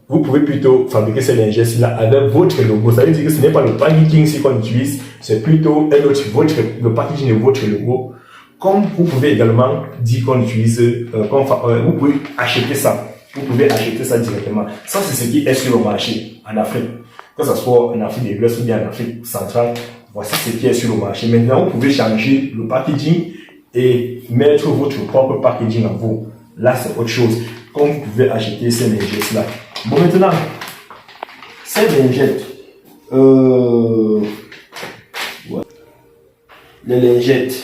Vous pouvez plutôt fabriquer ces lingettes-là avec votre logo. Ça veut dire que ce n'est pas le packaging qu'on utilise, c'est plutôt le packaging de votre logo. Comme vous pouvez également dire qu'on utilise, vous pouvez acheter ça. Vous pouvez acheter ça directement. Ça, c'est ce qui est sur le marché en Afrique. Que ce soit en Afrique de l'Ouest ou bien en Afrique centrale, voici ce qui est sur le marché. Maintenant, vous pouvez changer le packaging et mettre votre propre packaging en vous. Là, c'est autre chose. Comme vous pouvez acheter ces lingettes-là. Bon, maintenant, ces lingettes, ouais. Les lingettes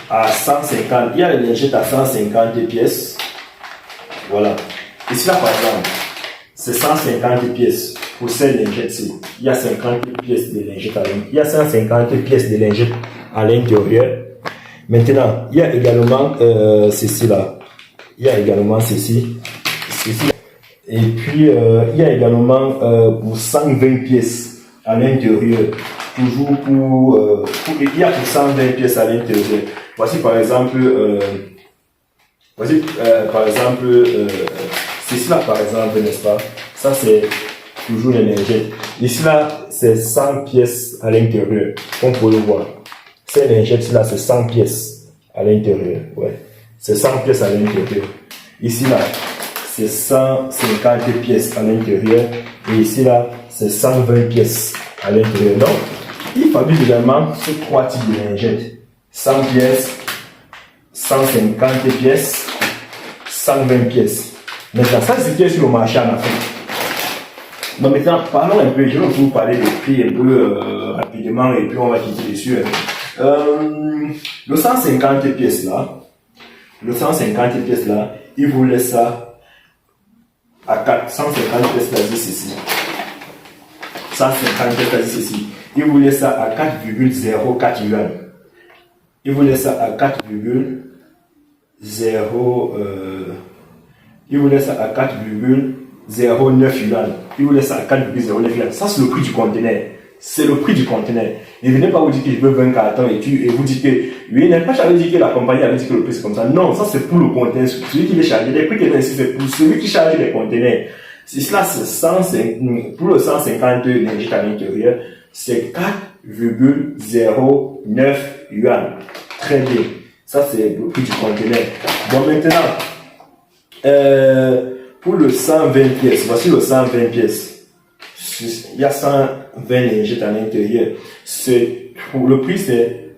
à 150, il y a les lingettes à 150 pièces. Voilà. Ici, là, par exemple, c'est 150 pièces pour ces lingettes-ci. Il y a 50 pièces de lingettes à l'intérieur. Il y a 150 pièces de lingettes à l'intérieur. Maintenant, il y a également ceci-là. Il y a également ceci. Et puis, il y a également pour 120 pièces à l'intérieur. Toujours il y a pour 120 pièces à l'intérieur. Voici par exemple, ceci là par exemple, n'est-ce pas? Ça c'est toujours les lingettes. Ici là, c'est 100 pièces à l'intérieur, comme vous pouvez le voir. Ces lingettes là, c'est 100 pièces à l'intérieur. Ouais. C'est 100 pièces à l'intérieur. Ici là, c'est 150 pièces à l'intérieur. Et ici là, c'est 120 pièces à l'intérieur. Donc, il fabrique également ces trois types de lingettes. 100 pièces, 150 pièces, 120 pièces. Maintenant, ça c'est ce qui est sur le marché en Afrique. Donc maintenant, parlons un peu, je vais vous parler des prix un peu rapidement et puis on va quitter dessus. Le 150 pièces là, il vous laisse ça à 4, 150 pièces là, c'est ceci. 150 pièces là, c'est ceci. Il vous laisse ça à 4,04 yuan. Il vous laisse ça à 4,0, il vous laisse ça à 4,09 yuan. Il vous laisse ça à 4,09 yuan. Ça, c'est le prix du conteneur. C'est le prix du conteneur. Ne venez pas vous dire que je veux 20 cartons et vous dites que, oui, n'est pas j'avais dit que la compagnie avait dit que le prix c'est comme ça. Non, ça c'est pour le conteneur. Celui qui les charge, les prix qu'il y a ici, c'est pour celui qui charge les conteneurs. Si cela, c'est pour le 150 lingettes à l'intérieur, c'est 4,09 yuan. Très bien. Ça, c'est le prix du conteneur. Bon, maintenant, pour le 120 pièces, voici le 120 pièces. Il y a 120 lingettes à l'intérieur. Le prix, c'est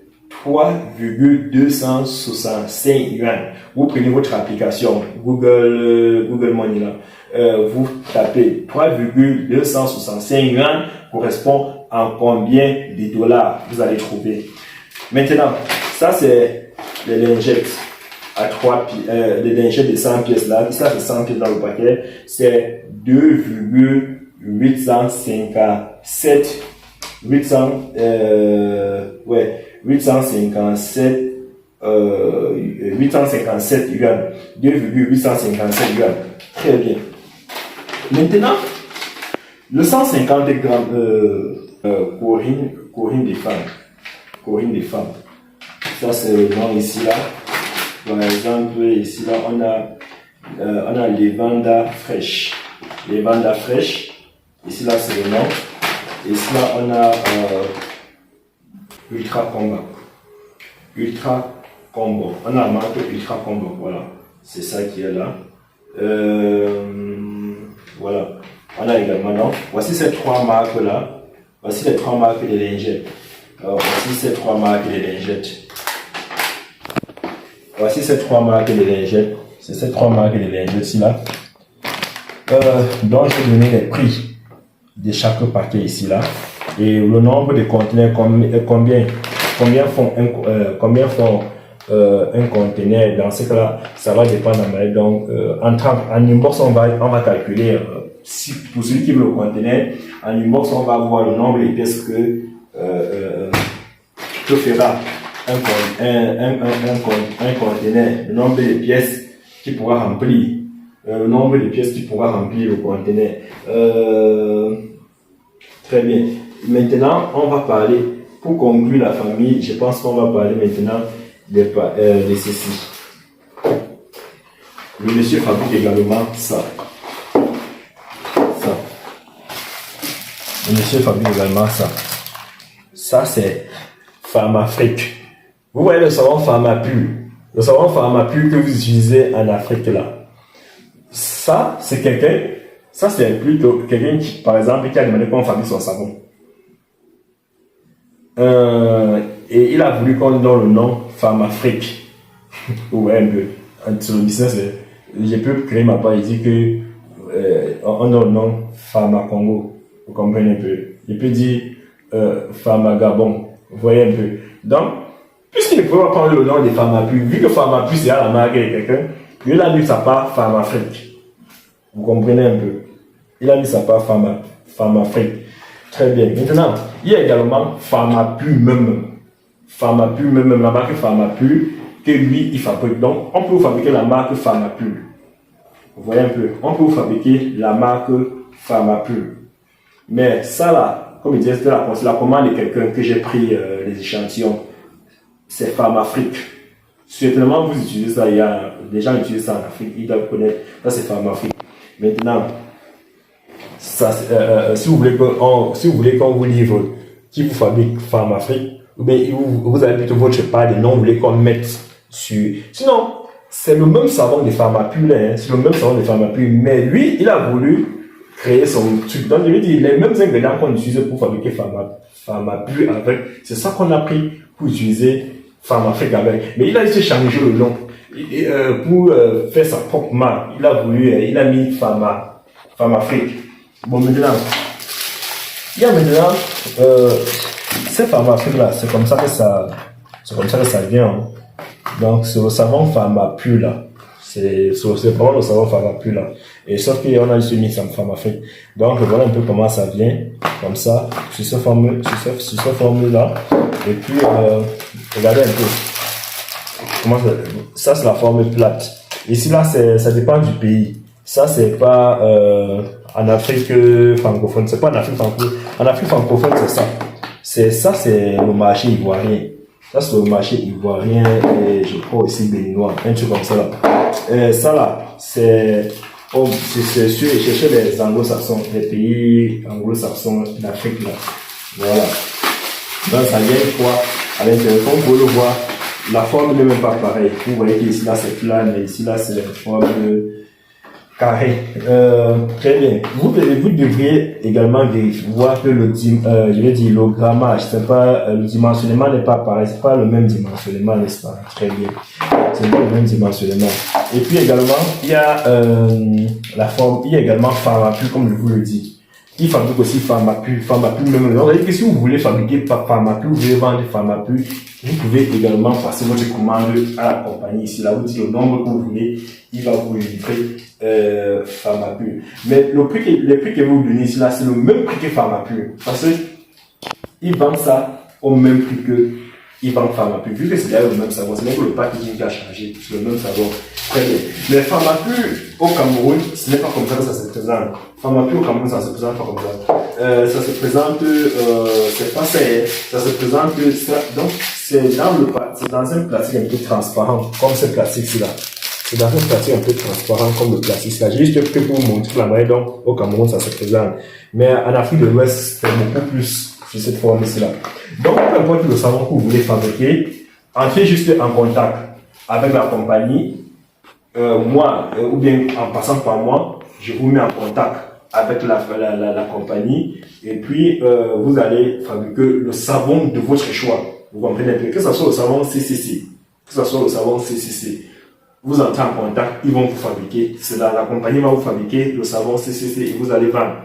3,265 yuan. Vous prenez votre application Google Money là. Vous tapez 3,265 yuan correspond à combien de dollars vous allez trouver. Maintenant, ça c'est les lingettes à les lingettes de 100 pièces là. Ça c'est 100 pièces dans le paquet. C'est 2,857 857 yuan. 2,857 yuan. Très bien. Maintenant, le 150 grammes Corinne des femmes. Corinne des femmes. Ça c'est le nom ici là. Par exemple, ici là, on a les Vanda fraîches. Les Vanda fraîches. Ici là, c'est le nom. Ici là, on a Ultra Combo. Ultra Combo. On a marqué Ultra Combo. Voilà. C'est ça qui est là. Voilà. On a également, non. Voici ces trois marques là. Voici les trois marques de lingettes. Voici ces trois marques de lingettes. Voici ces trois marques de lingettes. C'est ces trois marques de lingettes ici là. Donc je vais donner les prix de chaque paquet ici là. Et le nombre de conteneurs, combien font un conteneur. Dans ce cas-là, ça va dépendre. Donc, en inbox, on va calculer. Si, pour celui qui veut le conteneur, en inbox, on va voir le nombre de pièces que fera un conteneur, le nombre de pièces qui pourra remplir, le nombre de pièces qui pourra remplir le conteneur. Très bien. Maintenant, on va parler, pour conclure la famille, je pense qu'on va parler maintenant de ceci. Le monsieur fabrique également ça. Le monsieur fabrique également ça. Ça, c'est Pharmafrique. Vous voyez le savon Pharmapur. Le savon Pharmapur que vous utilisez en Afrique là. Ça, c'est quelqu'un. Ça, c'est plutôt quelqu'un qui, par exemple, qui a demandé qu'on fabrique son savon. Et il a voulu qu'on donne le nom Pharmafrique. Vous voyez un peu. Sur le business, j'ai pu créer ma page. Il dit que on donne le nom Pharmacongo. Vous comprenez un peu. Il peut dire Pharmagabon. Vous voyez un peu. Donc, puisqu'il ne peut pas prendre le nom de Pharmapur, vu que Pharmapur c'est à la marque de quelqu'un, il a mis sa part Pharmafrique. Vous comprenez un peu. Il a mis sa part Pharmafrique. Très bien. Maintenant, il y a également Pharmapur même. Pharmapur même, la marque Pharmapur, que lui, il fabrique. Donc, on peut fabriquer la marque Pharmapur. Vous voyez un peu. On peut fabriquer la marque Pharmapur. Mais ça là, comme je disais, c'était la commande de quelqu'un que j'ai pris les échantillons. C'est Pharmafrique. Certainement, vous utilisez ça, il y a des gens qui utilisent ça en Afrique, ils doivent connaître. Ça, c'est Pharmafrique. Maintenant, ça, si vous voulez qu'on vous livre qui vous fabrique Pharmafrique, ou bien vous avez plutôt votre part de nom, vous voulez qu'on mette sur. Sinon, c'est le même savon de Pharmapur, hein, c'est le même savon de Pharmapur, mais lui, il a voulu créer son truc. Donc, je lui dis, les mêmes ingrédients qu'on utilise pour fabriquer Pharmapur avec, c'est ça qu'on a pris pour utiliser Pharmafrique avec. Mais il a essayé de changer le nom. Pour faire sa propre marque, il a mis Pharmafrique. Bon, maintenant, il y a maintenant, ces Pharmafrique là, c'est comme ça que ça vient. Hein. Donc, c'est le savon Pharmapur là. C'est vraiment le savon Pharmapur là. Et sauf qu'on a juste mis ça Pharmafrique. Donc, voilà un peu comment ça vient. Comme ça, sur ce formule là. Et puis, regardez un peu. Comment ça c'est la forme plate. Ici là, ça dépend du pays. Ça, c'est pas en Afrique francophone. C'est pas en Afrique francophone. En Afrique francophone, c'est ça. C'est le marché ivoirien. Ça, c'est le marché ivoirien et je crois aussi béninois. Un truc comme ça là. Ça là, c'est chez les anglo-saxons, les pays anglo-saxons d'Afrique là. Voilà. Donc, ça vient une fois à l'intérieur. Comme vous pouvez le voir, la forme n'est même pas pareille. Vous voyez qu'ici là c'est plat, mais ici là c'est une forme carrée. Très bien. Vous devriez également vérifier, voir que le grammage, c'est pas, le dimensionnement n'est pas pareil, c'est pas le même dimensionnement, n'est-ce pas? Très bien. C'est pas le même dimensionnement. Et puis également, il y a la forme, il y a également Pharmapur, comme je vous le dis. Il fabrique aussi Pharmapur même. Donc, que si vous voulez fabriquer Pharmapur, vous voulez vendre Pharmapur, vous pouvez également passer votre commande à la compagnie ici. Là, vous dites le nombre que vous voulez, il va vous livrer Pharmapur. Mais les prix que vous donnez ici, là, c'est le même prix que Pharmapur. Parce que ils vendent ça au même prix que ils vendent Pharmapur. Vu que c'est d'ailleurs le même savon, c'est même que le packaging qui a changé, c'est le même savon. Très bien. Mais Pharmapur au Cameroun, ce n'est pas comme ça que ça se présente. Pharmapur au Cameroun, ça se présente pas comme ça. Ça se présente, c'est pas ça, ça se présente, donc c'est dans un plastique un peu transparent, comme ce plastique-ci là. C'est dans un plastique un peu transparent comme le plastique là. J'ai juste pris pour vous montrer la manière dont au Cameroun ça se présente. Mais en Afrique de l'Ouest, c'est beaucoup plus sur cette forme-ci là. Donc, peu importe le savon que vous voulez fabriquer, entrez juste en contact avec la compagnie. Moi, ou bien en passant par moi, je vous mets en contact avec la compagnie et puis vous allez fabriquer le savon de votre choix. Vous comprenez un peu, que ce soit le savon CCC, que ce soit le savon CCC. Vous entrez en contact, ils vont vous fabriquer, la compagnie va vous fabriquer le savon CCC et vous allez vendre.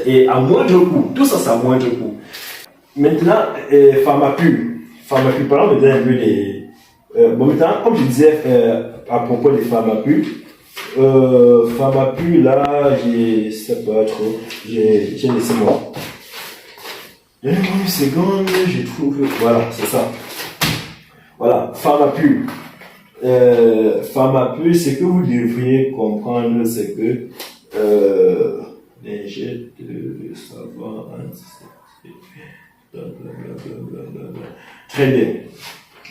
Et à moindre coût, tout ça c'est à moindre coût. Maintenant, Pharmapur, parlons maintenant un peu des... bon, maintenant, comme je disais à propos des Pharmapur, là, je sais pas trop, j'ai laissé moi. Une seconde, je trouve, voilà, c'est ça. Voilà, Pharmapure. Pharmapure, ce que vous devriez comprendre, c'est que lingette de savon antiseptique. Très bien.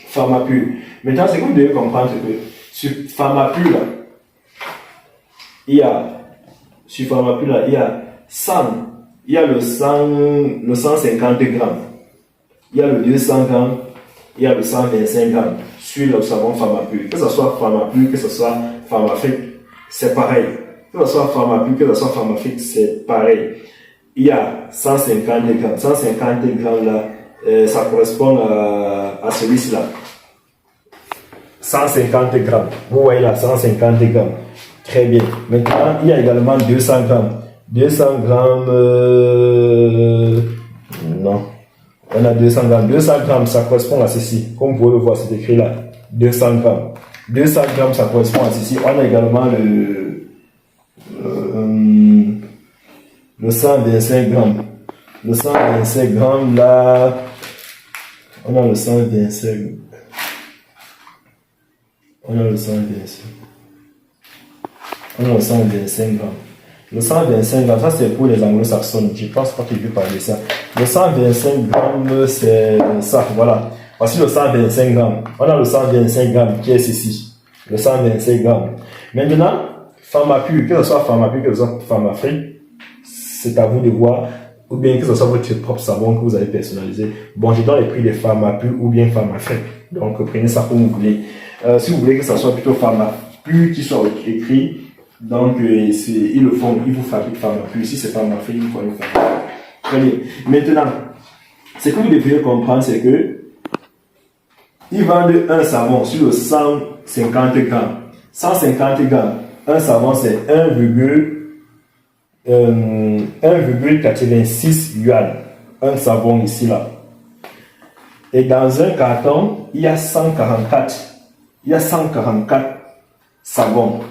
Pharmapure. Maintenant, ce que vous devez comprendre, c'est que sur Pharmapure, là, il y a 100, il y a le 150 grammes, il y a le 200 grammes, il y a le 125 grammes sur le savon Pharmapure. Que ce soit Pharmapure, que ce soit Pharmafrique, c'est pareil. Que ce soit Pharmapure, que ce soit Pharmafrique, c'est pareil. Il y a 150 grammes. 150 grammes là, ça correspond à celui-ci là. 150 grammes. Vous voyez là, 150 grammes. Très bien. Maintenant, il y a également 200 grammes. 200 grammes, non. On a 200 grammes. 200 grammes, ça correspond à ceci. Comme vous pouvez le voir, c'est écrit là. 200 grammes. 200 grammes, ça correspond à ceci. On a également le 125 grammes. Le 125 grammes, là, on a le 125. On a le 125. On a le 125 grammes. Le 125 grammes, ça c'est pour les anglo-saxons. Je pense pas que je vais parler de ça. Le 125 grammes, c'est ça, voilà. Voici le 125 grammes. On a le 125 grammes qui est ceci. Le 125 grammes. Maintenant, Pharmapure, que ce soit Pharmapure, que ce soit Pharmafrique, c'est à vous de voir. Ou bien que ce soit votre propre savon que vous allez personnaliser. Bon, je donne les prix des Pharmapure ou bien Pharmafrique. Donc, prenez ça comme vous voulez. Si vous voulez que ça soit plutôt Pharmapure qui soit écrit, donc ils le font, ils vous fabriquent Pharmapure. Si c'est Pharmafrique, ils font une Pharmapure. Très bien. Maintenant, ce que vous devriez comprendre, c'est que ils vendent un savon sur le 150 grammes. 150 grammes. Un savon, c'est 1,86 yuan. Un savon ici, là. Et dans un carton, il y a 144. Il y a 144 savons.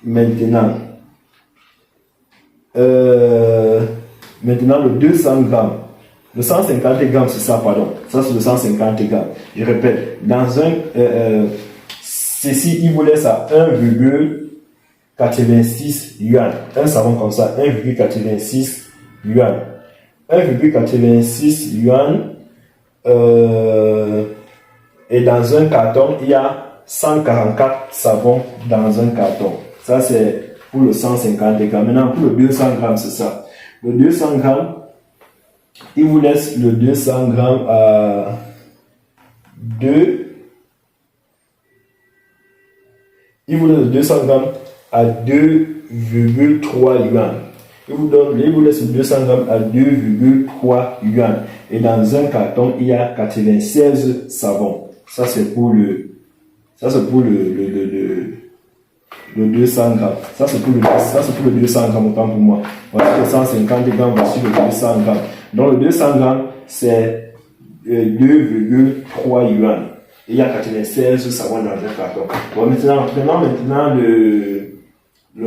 Maintenant, le 200 grammes. Le 150 grammes, c'est ça, pardon. Ça, c'est le 150 grammes. Je répète, dans un... ceci, il vous laisse à 1,86 yuan. Un savon comme ça, 1,86 yuan. 1,86 yuan. Et dans un carton, il y a 144 savons dans un carton. Ça, c'est pour le 150 grammes. Maintenant, pour le 200 grammes, c'est ça. Le 200 grammes, il vous laisse le 200 grammes à 2. Il vous laisse le 200 grammes à 2,3 yuan. Il vous laisse le 200 grammes à 2,3 yuan. Et dans un carton, il y a 96 savons. Ça, c'est pour le 200 grammes. Ça, c'est pour le 200 grammes, autant pour moi. Voici le 150 grammes, voici le 200 grammes. Donc, le 200 grammes, c'est 2,3 yuan. Et il y a 96 savons dans un carton. Bon, maintenant le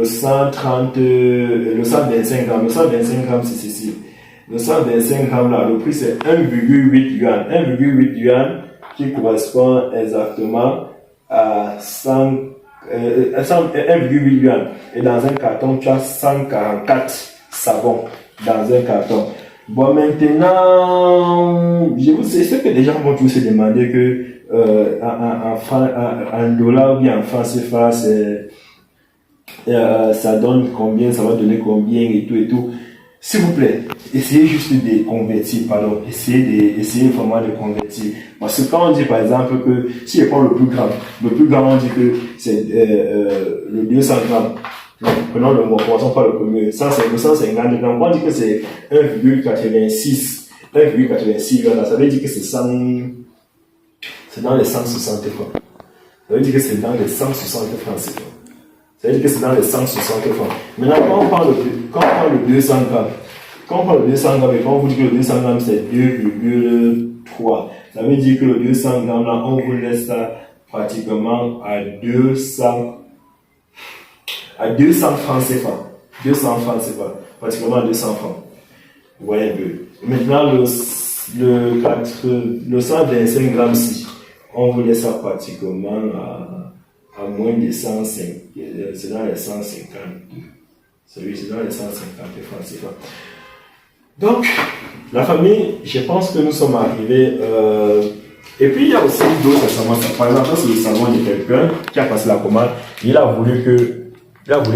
125 grammes. Le 125 grammes, c'est ceci. Le 125 grammes, là, le prix, c'est 1,8 yuan. 1,8 yuan qui correspond exactement à 1,8 yuan. Et dans un carton, tu as 144 savons dans un carton. Bon, maintenant, c'est ce que déjà vont tous se demander que en dollars ou bien en francs CFA, ça donne combien, ça va donner combien et tout. S'il vous plaît, essayez juste de convertir, essayez vraiment de convertir. Parce que quand on dit par exemple que, si je prends le plus grand, on dit que c'est le 200 grammes. Donc, prenons le mot, commençons par le premier. Ça, c'est 250 grammes. On dit que c'est 1,86 yuan. Ça veut dire que c'est dans les 160 francs. Ça veut dire que c'est dans les 160 francs. Ça veut dire que c'est dans les 160 francs. Maintenant, quand on parle de 200 grammes, et quand on vous dit que le 200 grammes c'est 2,3, ça veut dire que le 200 grammes là, on vous laisse ça pratiquement à 200 francs CFA. 200 francs CFA. Pratiquement 200 francs. Vous voyez un peu. Maintenant, le 125 grammes ici. on voulait ça pratiquement à moins de 105, c'est dans les 150. Celui, c'est dans les 150 francs CFA. Donc, la famille, je pense que nous sommes arrivés. Et puis, il y a aussi d'autres savants. Par exemple, c'est le savon de quelqu'un qui a passé la commande. Il a voulu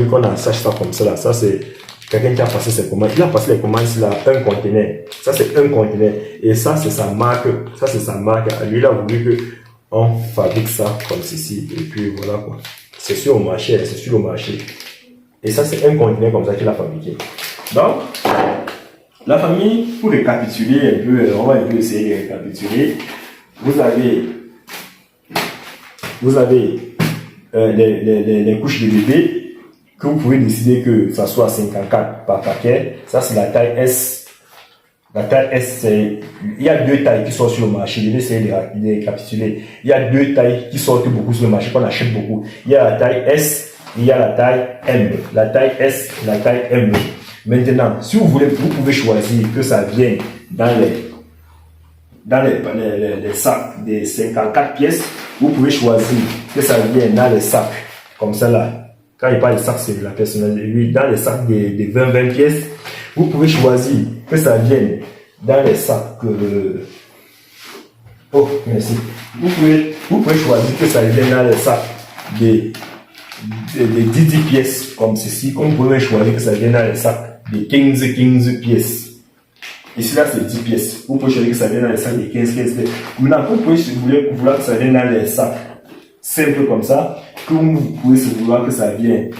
qu'on en sache ça comme ça. Là. Ça, c'est quelqu'un qui a passé ses commandes. Il a passé les commandes sur un conteneur. Ça, c'est un conteneur. Et ça, c'est sa marque. Ça, c'est sa marque. Lui, il a voulu qu'on fabrique ça comme ceci. Et puis, voilà quoi. C'est sur le marché. C'est sur le marché. Et ça, c'est un conteneur comme ça qu'il a fabriqué. Donc, la famille, pour récapituler un peu, on va un peu essayer de récapituler. Vous avez les couches de bébé que vous pouvez décider que ça soit 54 par paquet. Ça, c'est la taille S. La taille S, il y a deux tailles qui sortent sur le marché. Je vais essayer de récapituler. Il y a deux tailles qui sortent beaucoup sur le marché, qu'on achète beaucoup. Il y a la taille S, il y a la taille M. La taille S et la taille M. Maintenant, si vous voulez, vous pouvez choisir que ça vienne dans les sacs des 54 pièces. Vous pouvez choisir que ça vienne dans les sacs, comme ça là. Quand il parle de sacs, c'est de la personnalité. Oui, dans les sacs des 20 pièces. Vous pouvez choisir que ça vienne dans les sacs. Oh, merci. Vous pouvez choisir que ça vienne dans les sacs des 10 pièces, comme ceci. Comme vous pouvez choisir que ça vienne dans les sacs des 15 pièces. Ici, là, c'est 10 pièces. Vous pouvez choisir que ça vienne dans les sacs des 15 pièces. Maintenant, vous pouvez vouloir que ça vienne dans les sacs simples comme ça. Comme vous pouvez vouloir que ça vienne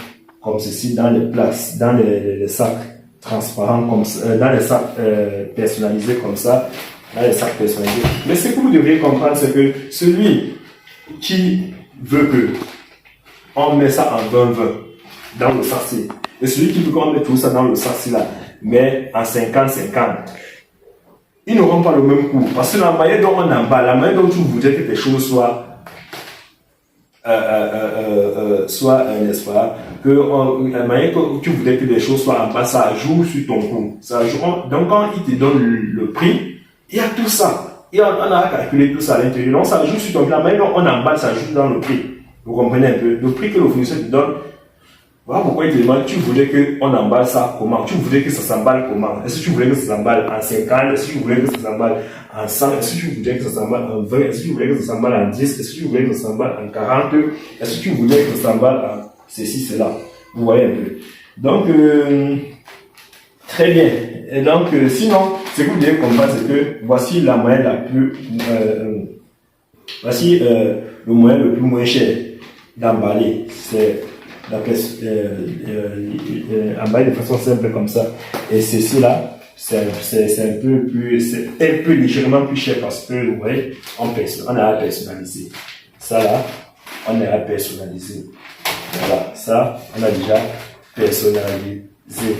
comme ceci dans les places, dans les sacs transparents, comme ça, dans les sacs personnalisés comme ça. Dans les sacs personnalisés. Mais ce que vous devriez comprendre, c'est que celui qui veut que on met ça en 20-20 dans le sac, et celui qui veut qu'on mette tout ça dans le sac là, mais en 50-50, ils n'auront pas le même coût. Parce que la manière dont on emballe, la manière dont tu voudrais que tes choses soient, n'est-ce pas, la manière dont tu voudrais que les choses soient en bas, ça joue sur ton coût. Ça joue, donc quand il te donne le prix, il y a tout ça. Et on a calculé tout ça à l'intérieur. Donc ça joue sur ton prix. La manière dont on emballe, ça joue dans le prix. Vous comprenez un peu? Le prix que le fournisseur te donne. Voilà pourquoi il te demande, tu voulais qu'on emballe ça comment? Tu voulais que ça s'emballe comment? Est-ce que tu voulais que ça s'emballe en 50? Est-ce que tu voulais que ça s'emballe en 100? Est-ce que tu voulais que ça s'emballe en 20? Est-ce que tu voulais que ça s'emballe en 10? Est-ce que tu voulais que ça s'emballe en 40? Est-ce que tu voulais que ça s'emballe en ceci, cela? Vous voyez un peu. Donc, très bien. Et donc, sinon, ce que vous devez comprendre, c'est que voici la moyenne la plus, voici le moyen le plus moins cher d'emballer. C'est emballer de façon simple comme ça. Et ceci là, c'est un peu légèrement plus cher parce que, vous voyez, on a à personnaliser. Ça là, on est à personnaliser. Voilà, ça, on a déjà personnalisé.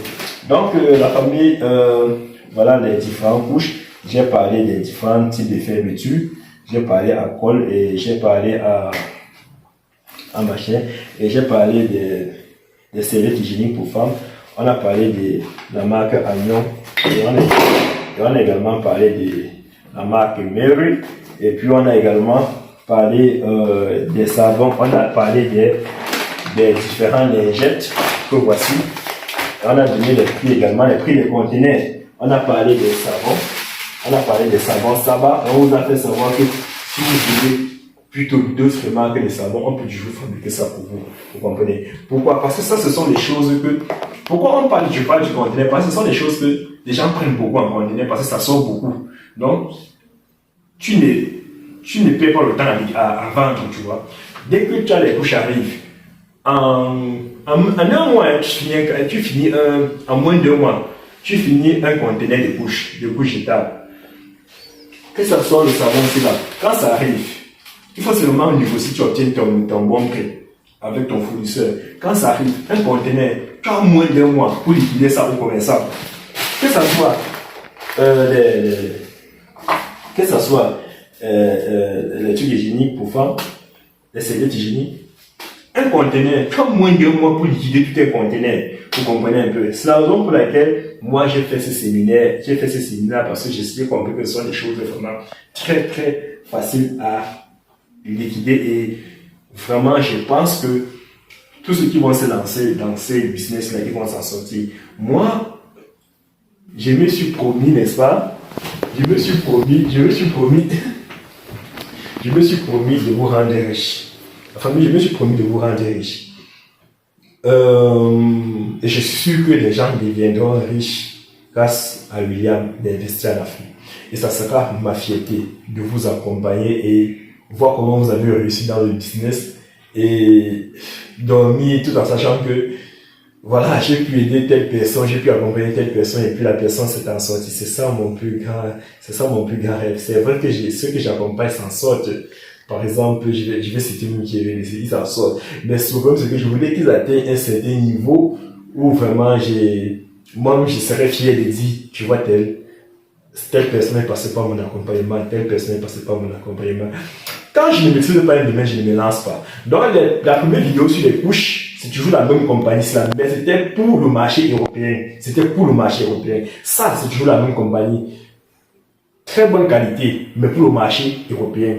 Donc, la famille, voilà les différentes couches. J'ai parlé des différents types de fermetures. J'ai parlé à colle et j'ai parlé à machin. Et j'ai parlé des serviettes hygiéniques pour femmes. On a parlé de la marque Agnon. Et on a également parlé de la marque Mary. Et puis on a également parlé des savons. On a parlé des différents lingettes que voici. On a donné les prix également, les prix des conteneurs. On a parlé des savons. On a parlé des savons Saba. On vous a fait savoir que si vous voulez plutôt d'autres marques de savons, on peut toujours fabriquer ça pour vous. Vous comprenez? Pourquoi? Parce que ça, ce sont des choses que... Pourquoi je parle du conteneur? Parce que ce sont des choses que les gens prennent beaucoup en conteneur parce que ça sort beaucoup. Donc, tu ne perds pas le temps à vendre, tu vois. Dès que tu as les couches arrivent, en un mois, tu finis en moins de 2 mois, tu finis un conteneur de couches jetables. Que ce soit le savon, c'est là. Quand ça arrive, il faut seulement négocier, tu obtiens ton bon prix avec ton fournisseur. Quand ça arrive, un conteneur, tu as moins d'1 mois pour liquider ça au commerçant. Que ce soit les trucs hygiéniques pour femmes, les serviettes hygiéniques, un conteneur, tu as moins d'1 mois pour liquider tout un conteneur. Vous comprenez un peu. C'est la raison pour laquelle moi j'ai fait ce séminaire. J'ai fait ce séminaire parce que j'ai compris que ce sont des choses vraiment très très faciles liquider et vraiment, je pense que tous ceux qui vont se lancer dans ces business-là, ils vont s'en sortir. Moi, je me suis promis, n'est-ce pas? Je me suis promis de vous rendre riche. Enfin, je me suis promis de vous rendre riche. Et je suis sûr que les gens deviendront riches grâce à William d'Investir en Afrique. Et ça sera ma fierté de vous accompagner et voir comment vous avez réussi dans le business et dormir tout en sachant que voilà, j'ai pu aider telle personne, j'ai pu accompagner telle personne et puis la personne s'est en sortie. C'est ça mon plus grand rêve. C'est vrai que ceux que j'accompagne s'en sortent. Par exemple, je vais citer une qui est ils s'en sortent. Mais souvent, ce que je voulais qu'ils atteignent un certain niveau où vraiment moi, je serais fier de dire, tu vois, telle personne est passée par mon accompagnement, telle personne est passée par mon accompagnement. Quand je ne maîtrise pas un domaine, je ne me lance pas. Dans la première vidéo sur les couches, c'est toujours la même compagnie, mais c'était pour le marché européen. Ça, c'est toujours la même compagnie. Très bonne qualité, mais pour le marché européen.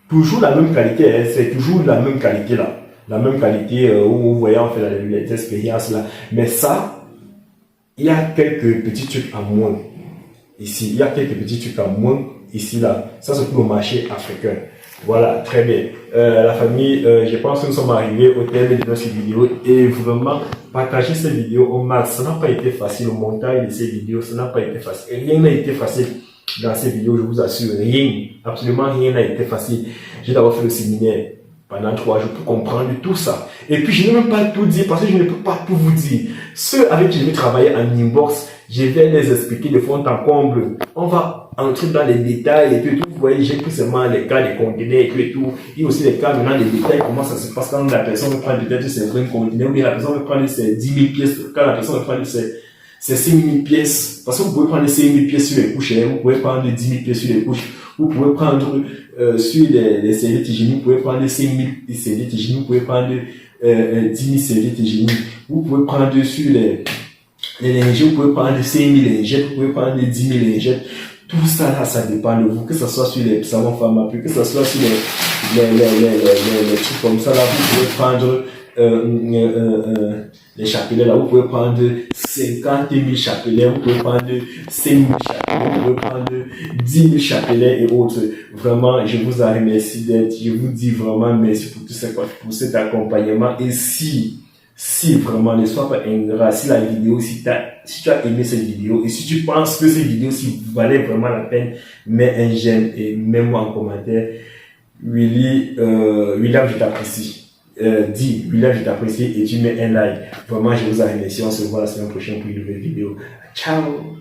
Toujours la même qualité, hein, c'est toujours la même qualité là. La même qualité où vous voyez, on fait les expériences là. Mais ça, il y a quelques petits trucs à moins. Ici, il y a quelques petits trucs à moins ici là. Ça, c'est pour le marché africain. Voilà, très bien. La famille, je pense que nous sommes arrivés au terme de notre vidéo et vraiment, partager cette vidéo au max. Ça n'a pas été facile, le montage de ces vidéos, ça n'a pas été facile. Et rien n'a été facile dans ces vidéos, je vous assure. Rien, absolument rien n'a été facile. J'ai d'abord fait le séminaire pendant 3 jours pour comprendre tout ça. Et puis, je ne vais même pas tout dire parce que je ne peux pas tout vous dire. Ceux avec qui je vais travailler en inbox, je vais les expliquer de fond en comble. On va entrer dans les détails et puis tout. Vous voyez, j'ai pris seulement les cas des conteneurs et puis tout. Il y a aussi les cas maintenant, les détails, comment ça se passe quand la personne veut prendre peut-être ses 20 conteneurs ou bien la personne veut prendre ses 10 000 pièces, quand la personne veut prendre ses 5 000 pièces. Parce que vous pouvez prendre 5 000 pièces sur les couches, vous pouvez prendre 10 000 pièces sur les couches, vous pouvez prendre sur les serviettes hygiéniques, vous pouvez prendre 5 000 serviettes hygiéniques, vous pouvez prendre 10 000 serviettes hygiéniques, vous pouvez prendre sur les lingettes, vous pouvez prendre 5 000 lingettes, vous pouvez prendre 10 000 lingettes. Tout ça là, ça dépend de vous, que ce soit sur les savons pharma, que ce soit sur les trucs comme ça là, vous pouvez prendre les chapelets là, vous pouvez prendre 50 000 chapelets, vous pouvez prendre 5 000 chapelets, vous pouvez prendre 10 000 chapelets et autres. Vraiment, je vous remercie d'être, je vous dis vraiment merci pour tout ça, pour cet accompagnement. Et si vraiment ne sois pas ingrat, si la vidéo, si tu as aimé cette vidéo et si tu penses que cette vidéo si valait vraiment la peine, mets un j'aime et mets-moi en commentaire. William, je t'apprécie. Dis William, je t'apprécie et tu mets un like. Vraiment, je vous remercie. On se voit la semaine prochaine pour une nouvelle vidéo. Ciao!